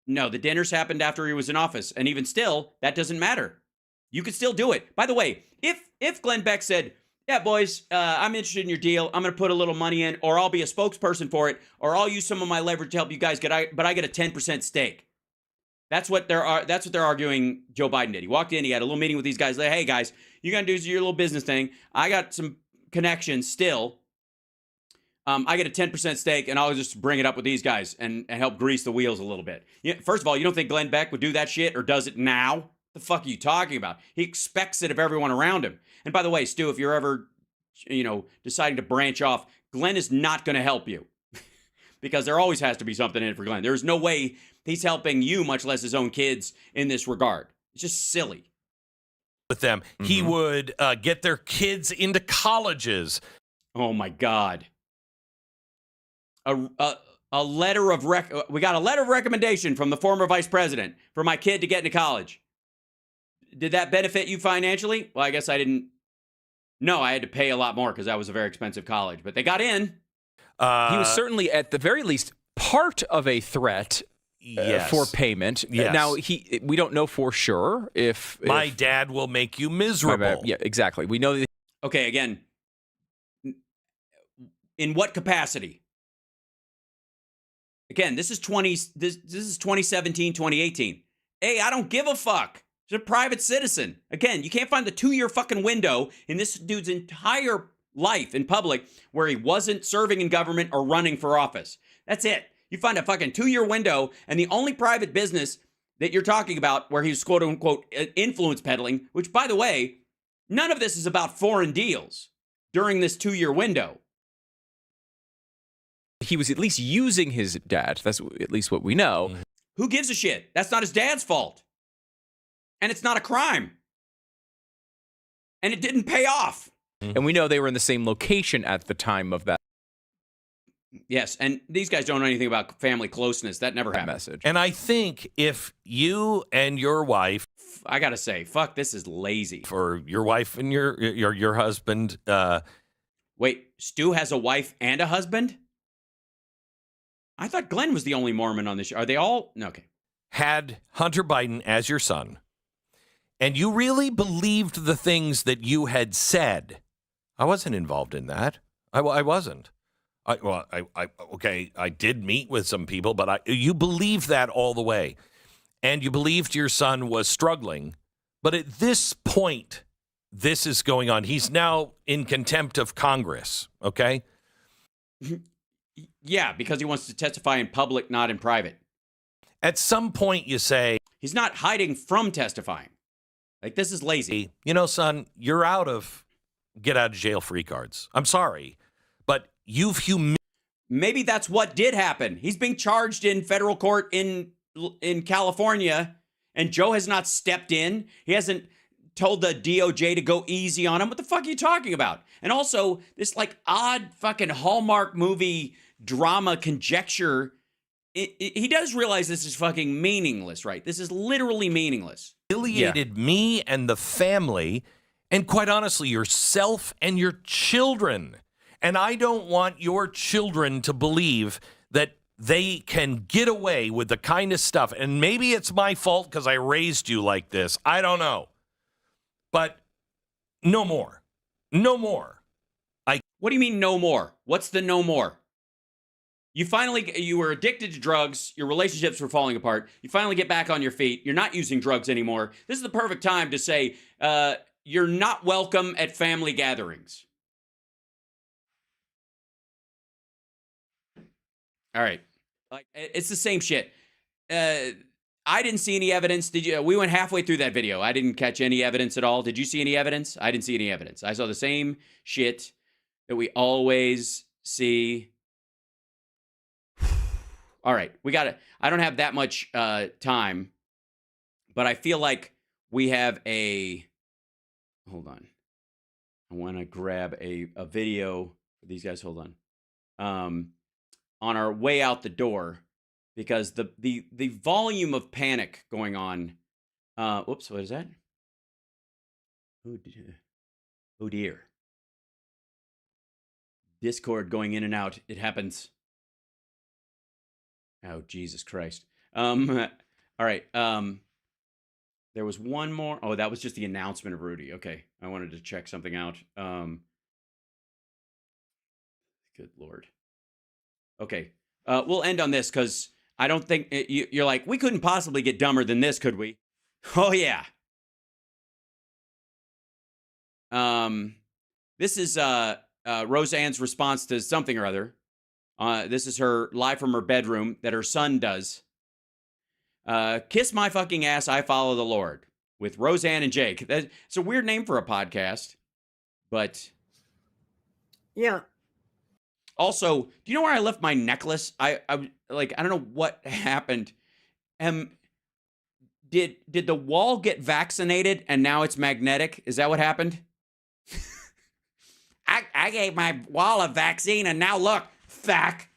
No, the dinners happened after he was in office. And even still, that doesn't matter. You could still do it. By the way, if Glenn Beck said, yeah, boys, I'm interested in your deal. I'm going to put a little money in, or I'll be a spokesperson for it, or I'll use some of my leverage to help you guys but I get a 10% stake. That's what they're arguing Joe Biden did. He walked in, he had a little meeting with these guys, like, hey guys, you got to do your little business thing. I got some connections still. I get a 10% stake, and I'll just bring it up with these guys and help grease the wheels a little bit. First of all, you don't think Glenn Beck would do that shit or does it now? The fuck are you talking about? He expects it of everyone around him. And by the way, Stu, if you're ever, deciding to branch off, Glenn is not going to help you because there always has to be something in it for Glenn. There's no way he's helping you, much less his own kids, in this regard. It's just silly. With them, he would get their kids into colleges. Oh my God. A letter of we got a letter of recommendation from the former vice president for my kid to get into college. Did that benefit you financially? Well, I guess I didn't. No, I had to pay a lot more because that was a very expensive college, but they got in. He was certainly, at the very least, part of a threat Yes. for payment. Yes. Now, we don't know for sure if My dad will make you miserable. Yeah, exactly. We know that. Okay, again, in what capacity? Again, this is 2017, 2018. Hey, I don't give a fuck. He's a private citizen. Again, you can't find the 2-year fucking window in this dude's entire life in public where he wasn't serving in government or running for office. That's it. You find a fucking 2-year window, and the only private business that you're talking about where he's quote unquote influence peddling, which by the way, none of this is about foreign deals during this 2-year window. He was at least using his dad. That's at least what we know. Who gives a shit? That's not his dad's fault. And it's not a crime. And it didn't pay off. And we know they were in the same location at the time of that Yes, and these guys don't know anything about family closeness. That never happened. message. And I think if you and your wife, I gotta say, fuck, this is lazy. or your wife and your husband, Wait, Stu has a wife and a husband? I thought Glenn was the only Mormon on this show. Are they all? No, okay. had Hunter Biden as your son, and you really believed the things that you had said, I wasn't involved in that. I wasn't. Okay, I did meet with some people, but you believed that all the way. And you believed your son was struggling. But at this point, this is going on. He's now in contempt of Congress, okay? Yeah, because he wants to testify in public, not in private. At some point, you say... He's not hiding from testifying. Like, this is lazy. You know, son, you're out of get-out-of-jail-free cards. I'm sorry, but you've Maybe that's what did happen. He's being charged in federal court in California, and Joe has not stepped in. He hasn't told the DOJ to go easy on him. What the fuck are you talking about? And also, this, like, odd fucking Hallmark movie drama conjecture... He does realize this is fucking meaningless, right? This is literally meaningless. Humiliated me and the family, and quite honestly, yourself and your children. And I don't want your children to believe that they can get away with the kind of stuff. And maybe it's my fault because I raised you like this. I don't know. But no more. No more. What do you mean no more? What's the no more? You were addicted to drugs. Your relationships were falling apart. You finally get back on your feet. You're not using drugs anymore. This is the perfect time to say you're not welcome at family gatherings. All right. Like, it's the same shit. I didn't see any evidence. Did you? We went halfway through that video. I didn't catch any evidence at all. Did you see any evidence? I didn't see any evidence. I saw the same shit that we always see. All right, I don't have that much time, but I feel like we have hold on. I want to grab a video for these guys. Hold on. On our way out the door, because the volume of panic going on. Whoops, what is that? Oh dear. Discord going in and out. It happens. Oh, Jesus Christ. All right. There was one more. Oh, that was just the announcement of Rudy. Okay. I wanted to check something out. Good Lord. Okay. We'll end on this because I don't think you're like, we couldn't possibly get dumber than this, could we? Oh, yeah. This is Roseanne's response to something or other. This is her live from her bedroom that her son does. Kiss my fucking ass, I follow the Lord, with Roseanne and Jake. It's a weird name for a podcast, but yeah. Also, do you know where I left my necklace? I don't know what happened. Did the wall get vaccinated and now it's magnetic? Is that what happened? I gave my wall a vaccine and now look. Fact.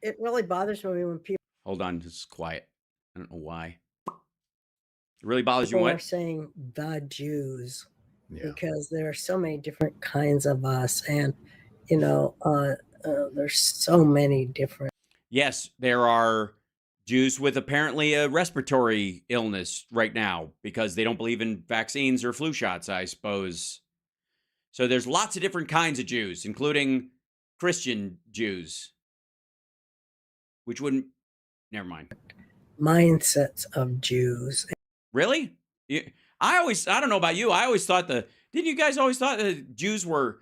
It really bothers me when people. Hold on, this is quiet. I don't know why. It really bothers you. People What? are saying the Jews because there are so many different kinds of us, and there's so many different. Yes, there are Jews with apparently a respiratory illness right now because they don't believe in vaccines or flu shots, I suppose. So there's lots of different kinds of Jews, including Christian Jews, which wouldn't, never mind. Mindsets of Jews. Really? I don't know about you. I always thought didn't you guys always thought that Jews were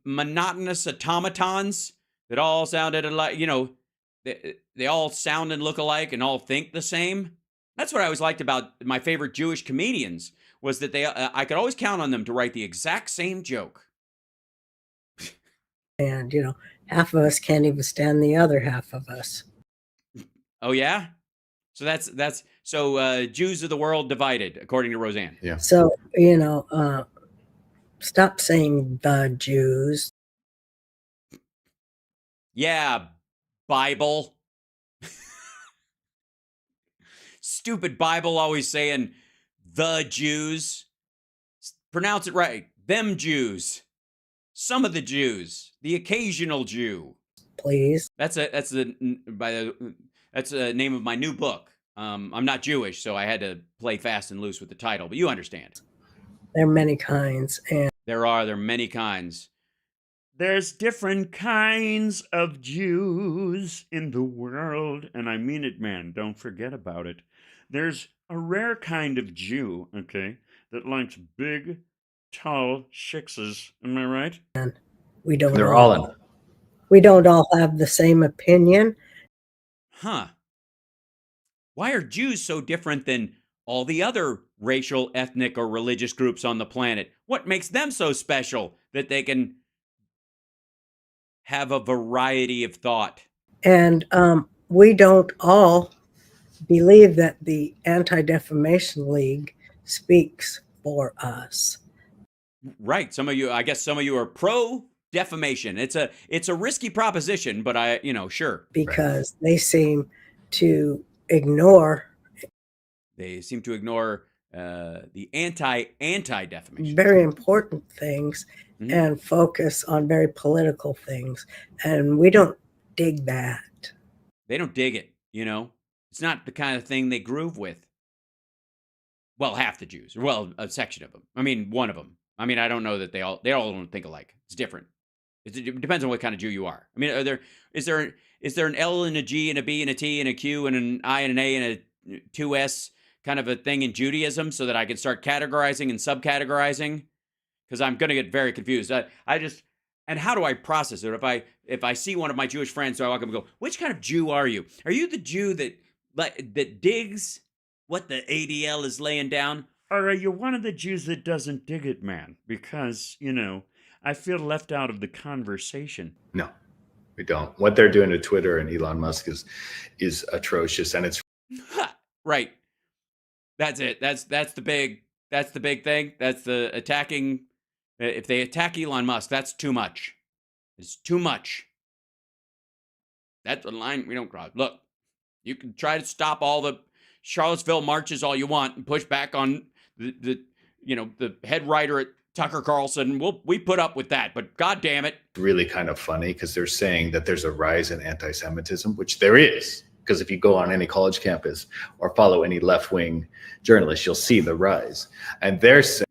monotonous automatons that all sounded alike, they all sound and look alike and all think the same? That's what I always liked about my favorite Jewish comedians was that I could always count on them to write the exact same joke. And, half of us can't even stand the other half of us. Oh, yeah? So that's Jews of the world divided, according to Roseanne. Yeah. So, stop saying the Jews. Yeah, Bible. Stupid Bible always saying the Jews. Pronounce it right. Them Jews. Some of the Jews. The occasional Jew. Please. That's the name of my new book. I'm not Jewish, so I had to play fast and loose with the title, but you understand. There are many kinds, and there are many kinds. there's different kinds of Jews in the world, and I mean it, man. Don't forget about it. There's a rare kind of Jew, okay, that likes big, tall shiksas. Am I right? We don't. They're all in. We don't all have the same opinion. Huh. Why are Jews so different than all the other racial, ethnic, or religious groups on the planet? What makes them so special that they can have a variety of thought? And we don't all believe that the Anti-Defamation League speaks for us. Right. I guess some of you are pro defamation. It's a risky proposition, but sure. Because they seem to ignore. They seem to ignore the anti-defamation. Very important things and focus on very political things. And we don't dig that. They don't dig it, It's not the kind of thing they groove with. Well, half the Jews. Well, a section of them. I mean, one of them. I mean, I don't know that they all don't think alike. It's different. It depends on what kind of Jew you are. I mean, is there an L and a G and a B and a T and a Q and an I and an A and a 2S kind of a thing in Judaism so that I can start categorizing and subcategorizing? Because I'm going to get very confused. And how do I process it? If I see one of my Jewish friends, do I walk up and go, which kind of Jew are you? Are you the Jew that digs what the ADL is laying down? Or are you one of the Jews that doesn't dig it, man? Because, I feel left out of the conversation. No, we don't. What they're doing to Twitter and Elon Musk is atrocious, and it's right. That's it. That's the big thing. That's the attacking. If they attack Elon Musk, that's too much. It's too much. That's the line we don't cross. Look, you can try to stop all the Charlottesville marches all you want and push back on the head writer at Tucker Carlson. We put up with that, but God damn it. really kind of funny because they're saying that there's a rise in anti-Semitism, which there is. Because if you go on any college campus or follow any left-wing journalists, you'll see the rise. And they're saying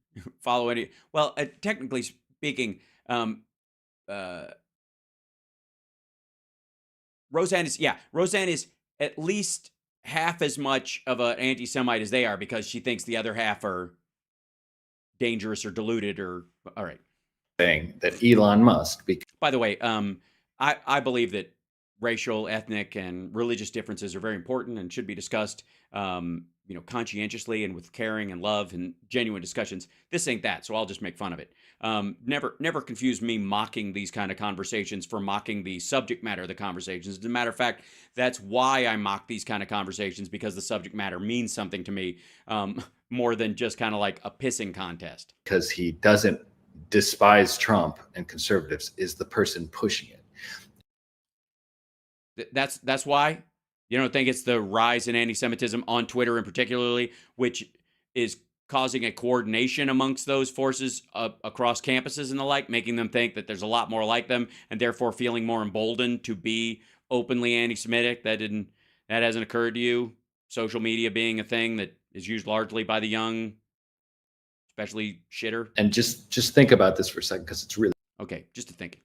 technically speaking, Roseanne is at least half as much of an anti-Semite as they are because she thinks the other half are dangerous or deluded or all right. Saying that Elon Musk. By the way, I believe that racial, ethnic, and religious differences are very important and should be discussed, conscientiously and with caring and love and genuine discussions. This ain't that, so I'll just make fun of it. Never confuse me mocking these kind of conversations for mocking the subject matter of the conversations. As a matter of fact, that's why I mock these kind of conversations, because the subject matter means something to me, more than just kind of like a pissing contest. Because he doesn't despise Trump and conservatives, is the person pushing it. That's why you don't think it's the rise in anti-Semitism on Twitter in particularly, which is causing a coordination amongst those forces across campuses and the like, making them think that there's a lot more like them and therefore feeling more emboldened to be openly anti-Semitic. That hasn't occurred to you? Social media being a thing that is used largely by the young, especially shitter. And just think about this for a second, because it's really okay. Just to think.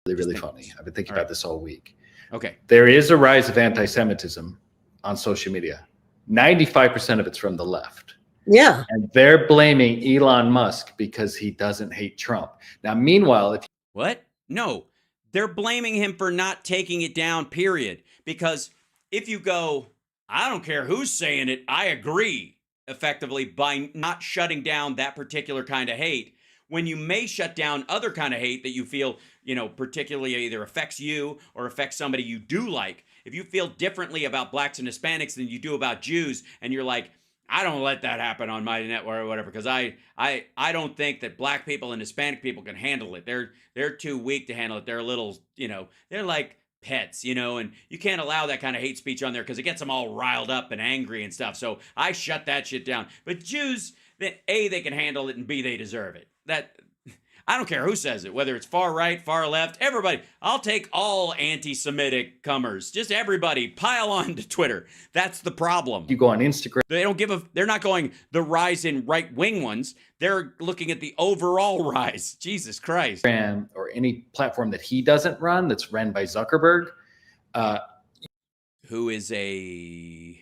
Really funny. I've been thinking about this all week. Okay. There is a rise of anti-Semitism on social media. 95% of it's from the left. Yeah. And they're blaming Elon Musk because he doesn't hate Trump. Now, meanwhile, What? No. They're blaming him for not taking it down, period. Because if you go, I don't care who's saying it, I agree, effectively, by not shutting down that particular kind of hate, when you may shut down other kind of hate that you feel, particularly either affects you or affects somebody you do like. If you feel differently about blacks and Hispanics than you do about Jews, and you're like, I don't let that happen on my network or whatever, because I don't think that black people and Hispanic people can handle it. They're too weak to handle it. They're a little, they're like pets, and you can't allow that kind of hate speech on there because it gets them all riled up and angry and stuff. So I shut that shit down. But Jews, A, they can handle it, and B, they deserve it. I don't care who says it, whether it's far right, far left, everybody. I'll take all anti-Semitic comers. Just everybody pile on to Twitter. That's the problem. You go on Instagram. They're not going the rise in right-wing ones. They're looking at the overall rise. Jesus Christ. Or any platform that he doesn't run, that's run by Zuckerberg. Who is he's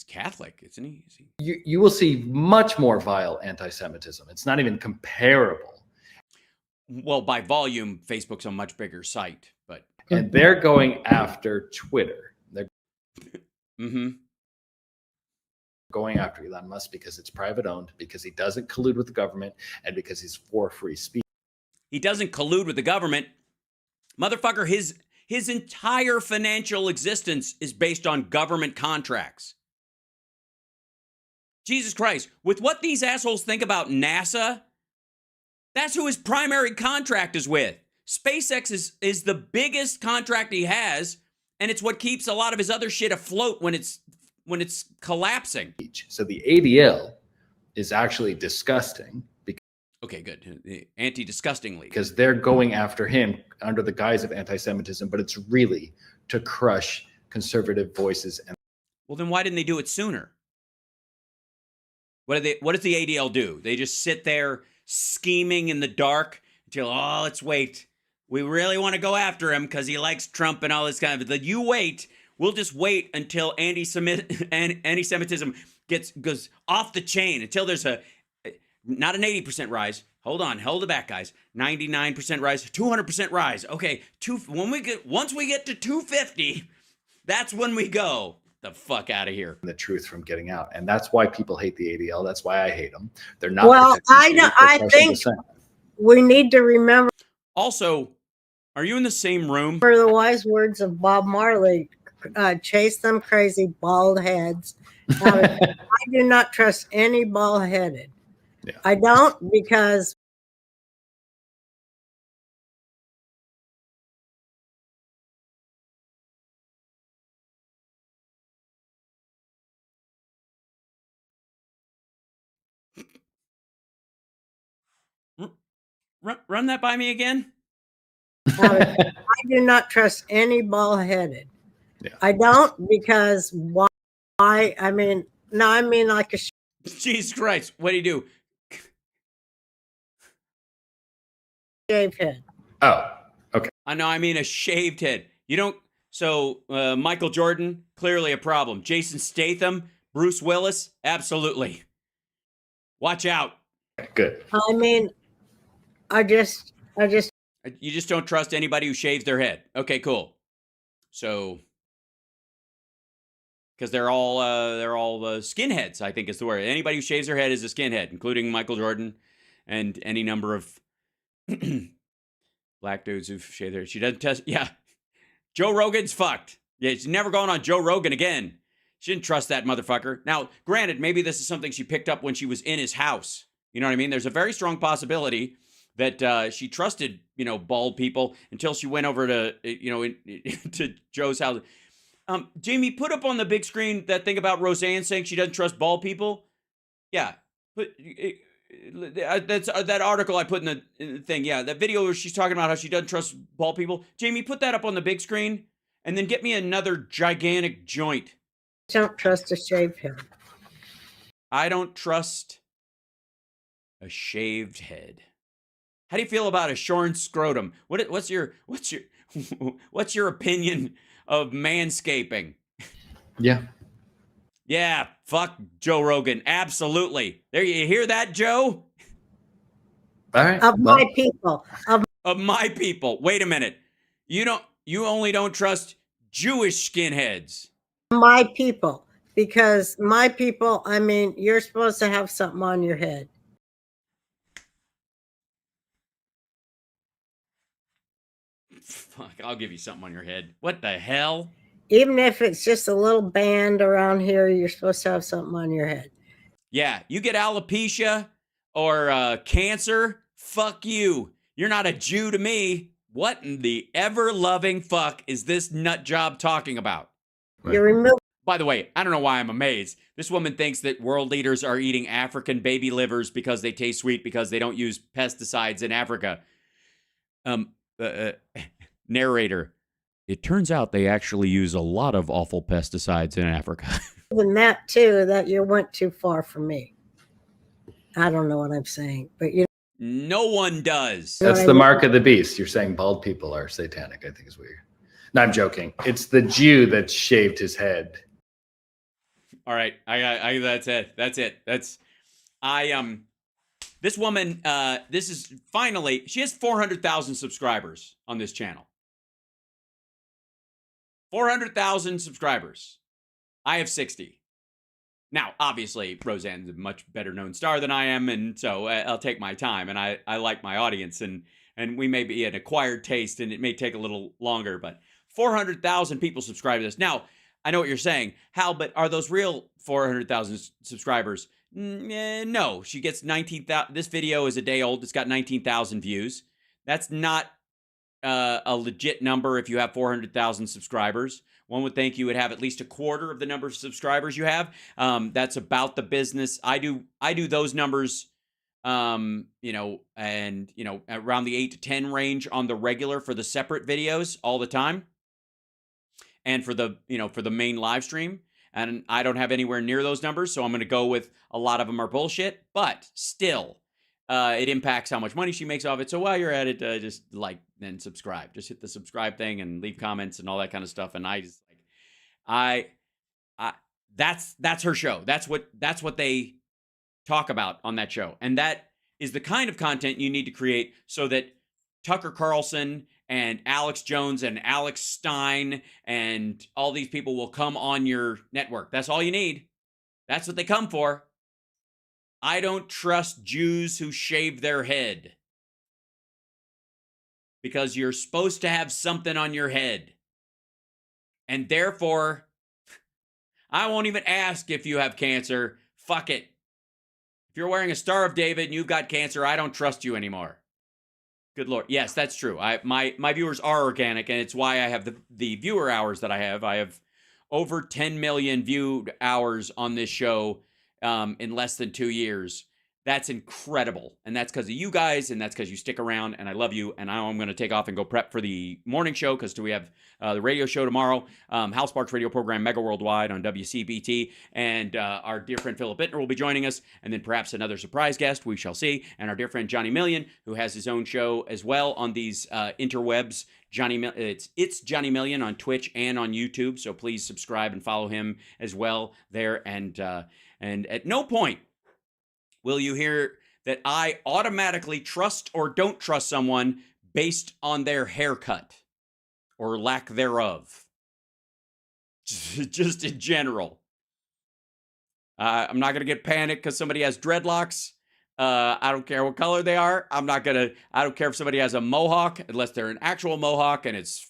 Catholic, isn't he? You will see much more vile anti-Semitism. It's not even comparable. Well, by volume, Facebook's a much bigger site, but and they're going after Twitter. They're going after Elon Musk because it's private owned, because he doesn't collude with the government, and because he's for free speech. He doesn't collude with the government. Motherfucker, his entire financial existence is based on government contracts. Jesus Christ. With what these assholes think about NASA, that's who his primary contract is with. SpaceX is the biggest contract he has, and it's what keeps a lot of his other shit afloat when it's collapsing. So the ADL is actually disgusting. Okay, good. Anti-disgustingly. Because they're going after him under the guise of anti-Semitism, but it's really to crush conservative voices. Well, then why didn't they do it sooner? What does the ADL do? They just sit there scheming in the dark until, let's wait. We really want to go after him because he likes Trump and all this kind of. You wait. We'll just wait until anti-Semitism goes off the chain, until there's not an 80% rise. Hold on, hold it back, guys. 99% rise, 200% rise. Okay, once we get to 250, that's when we go the fuck out of here. The truth from getting out, and that's why people hate the ADL. That's why I hate them. They're not. Well, I think we need to remember. Also, are you in the same room? For the wise words of Bob Marley, chase them crazy bald heads. I do not trust any bald-headed. Yeah. I don't, because Run that by me again. I do not trust any bald-headed. Yeah. I don't, because why? I mean like a Jesus Christ, what do you do? Shaved head. Oh, okay. I mean a shaved head. You don't. So Michael Jordan, clearly a problem. Jason Statham, Bruce Willis, absolutely. Watch out. Good. I mean, I just. You just don't trust anybody who shaves their head. Okay, cool. So, because they're all skinheads, I think is the word. Anybody who shaves their head is a skinhead, including Michael Jordan and any number of black dudes who've shaved their head. She doesn't test. Yeah. Joe Rogan's fucked. Yeah, she's never going on Joe Rogan again. She didn't trust that motherfucker. Now, granted, maybe this is something she picked up when she was in his house. You know what I mean? There's a very strong possibility that she trusted, bald people until she went over to, to Joe's house. Jamie, put up on the big screen that thing about Roseanne saying she doesn't trust bald people. Yeah. That's that article I put in the thing. Yeah, that video where she's talking about how she doesn't trust bald people. Jamie, put that up on the big screen, and then get me another gigantic joint. Don't trust a shaved head. I don't trust a shaved head. How do you feel about a shorn scrotum? What's your opinion of manscaping? Yeah. Yeah, fuck Joe Rogan. Absolutely. There, you hear that, Joe? All right. Of my people. Of my people. Wait a minute. You only don't trust Jewish skinheads. My people. Because my people, I mean, you're supposed to have something on your head. Fuck, I'll give you something on your head. What the hell? Even if it's just a little band around here, you're supposed to have something on your head. Yeah, you get alopecia or cancer, fuck you. You're not a Jew to me. What in the ever-loving fuck is this nut job talking about? You remove. By the way, I don't know why I'm amazed. This woman thinks that world leaders are eating African baby livers because they taste sweet because they don't use pesticides in Africa. Narrator, it turns out they actually use a lot of awful pesticides in Africa. Than that too, that you went too far for me. I don't know what I'm saying, but no one does. That's the mark of the beast. You're saying bald people are satanic, I think is weird. No, I'm joking. It's the Jew that shaved his head. All right, I that's it. This woman, this is finally, she has 400,000 subscribers on this channel. 400,000 subscribers. I have 60. Now, obviously, Roseanne's a much better known star than I am, and so I'll take my time, and I like my audience, and we may be an acquired taste, and it may take a little longer, but 400,000 people subscribe to this. Now, I know what you're saying, Hal, but are those real 400,000 subscribers? No, she gets 19,000. This video is a day old. It's got 19,000 views. That's not a legit number if you have 400,000 subscribers. One would think you would have at least a quarter of the number of subscribers you have. That's about the business. I do those numbers, around the 8 to 10 range on the regular for the separate videos all the time. And for the main live stream. And I don't have anywhere near those numbers, so I'm going to go with a lot of them are bullshit. But still, it impacts how much money she makes off it. So while you're at it, just like and subscribe. Just hit the subscribe thing and leave comments and all that kind of stuff. And that's her show. That's what they talk about on that show. And that is the kind of content you need to create so that Tucker Carlson and Alex Jones and Alex Stein and all these people will come on your network. That's all you need. That's what they come for. I don't trust Jews who shave their head. Because you're supposed to have something on your head. And therefore, I won't even ask if you have cancer. Fuck it. If you're wearing a Star of David and you've got cancer, I don't trust you anymore. Good Lord. Yes, that's true. My viewers are organic, and it's why I have the viewer hours that I have. I have over 10 million viewed hours on this show in less than 2 years. That's incredible. And that's because of you guys, and that's because you stick around, and I love you. And now I'm going to take off and go prep for the morning show because we have the radio show tomorrow, Hal Sparks radio program, Megaworldwide on WCPT, and our dear friend Philip Bittner will be joining us, and then perhaps another surprise guest, we shall see, and our dear friend Johnny Million, who has his own show as well on these interwebs. It's Johnny Million on Twitch and on YouTube, so please subscribe and follow him as well there. And at no point will you hear that I automatically trust or don't trust someone based on their haircut or lack thereof. Just in general. I'm not going to get panicked because somebody has dreadlocks. I don't care what color they are. I don't care if somebody has a mohawk, unless they're an actual mohawk and it's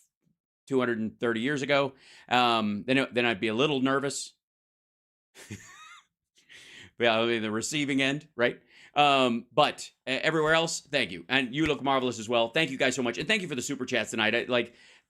230 years ago. Then I'd be a little nervous. The receiving end, right? But everywhere else, thank you. And you look marvelous as well. Thank you guys so much. And thank you for the super chats tonight.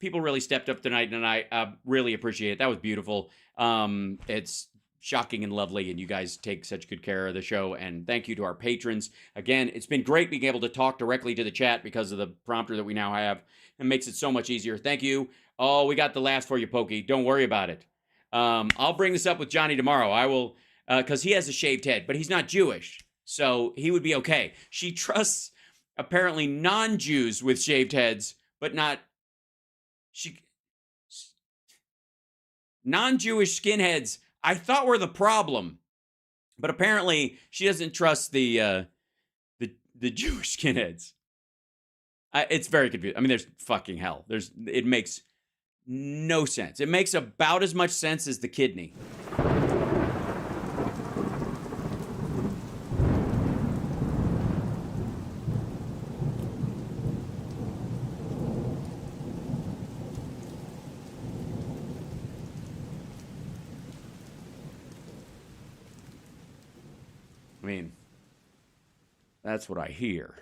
People really stepped up tonight, and I really appreciate it. That was beautiful. It's shocking and lovely, and you guys take such good care of the show. And thank you to our patrons. Again, it's been great being able to talk directly to the chat because of the prompter that we now have. It makes it so much easier. Thank you. Oh, we got the laughs for you, Pokey. Don't worry about it. I'll bring this up with Johnny tomorrow. I will... because he has a shaved head, but he's not Jewish, so he would be okay. She trusts apparently non-Jews with shaved heads, but not non-Jewish skinheads. I thought were the problem, but apparently she doesn't trust the Jewish skinheads. It's very confusing. I mean, there's fucking hell. It makes no sense. It makes about as much sense as the kidney. I mean, that's what I hear.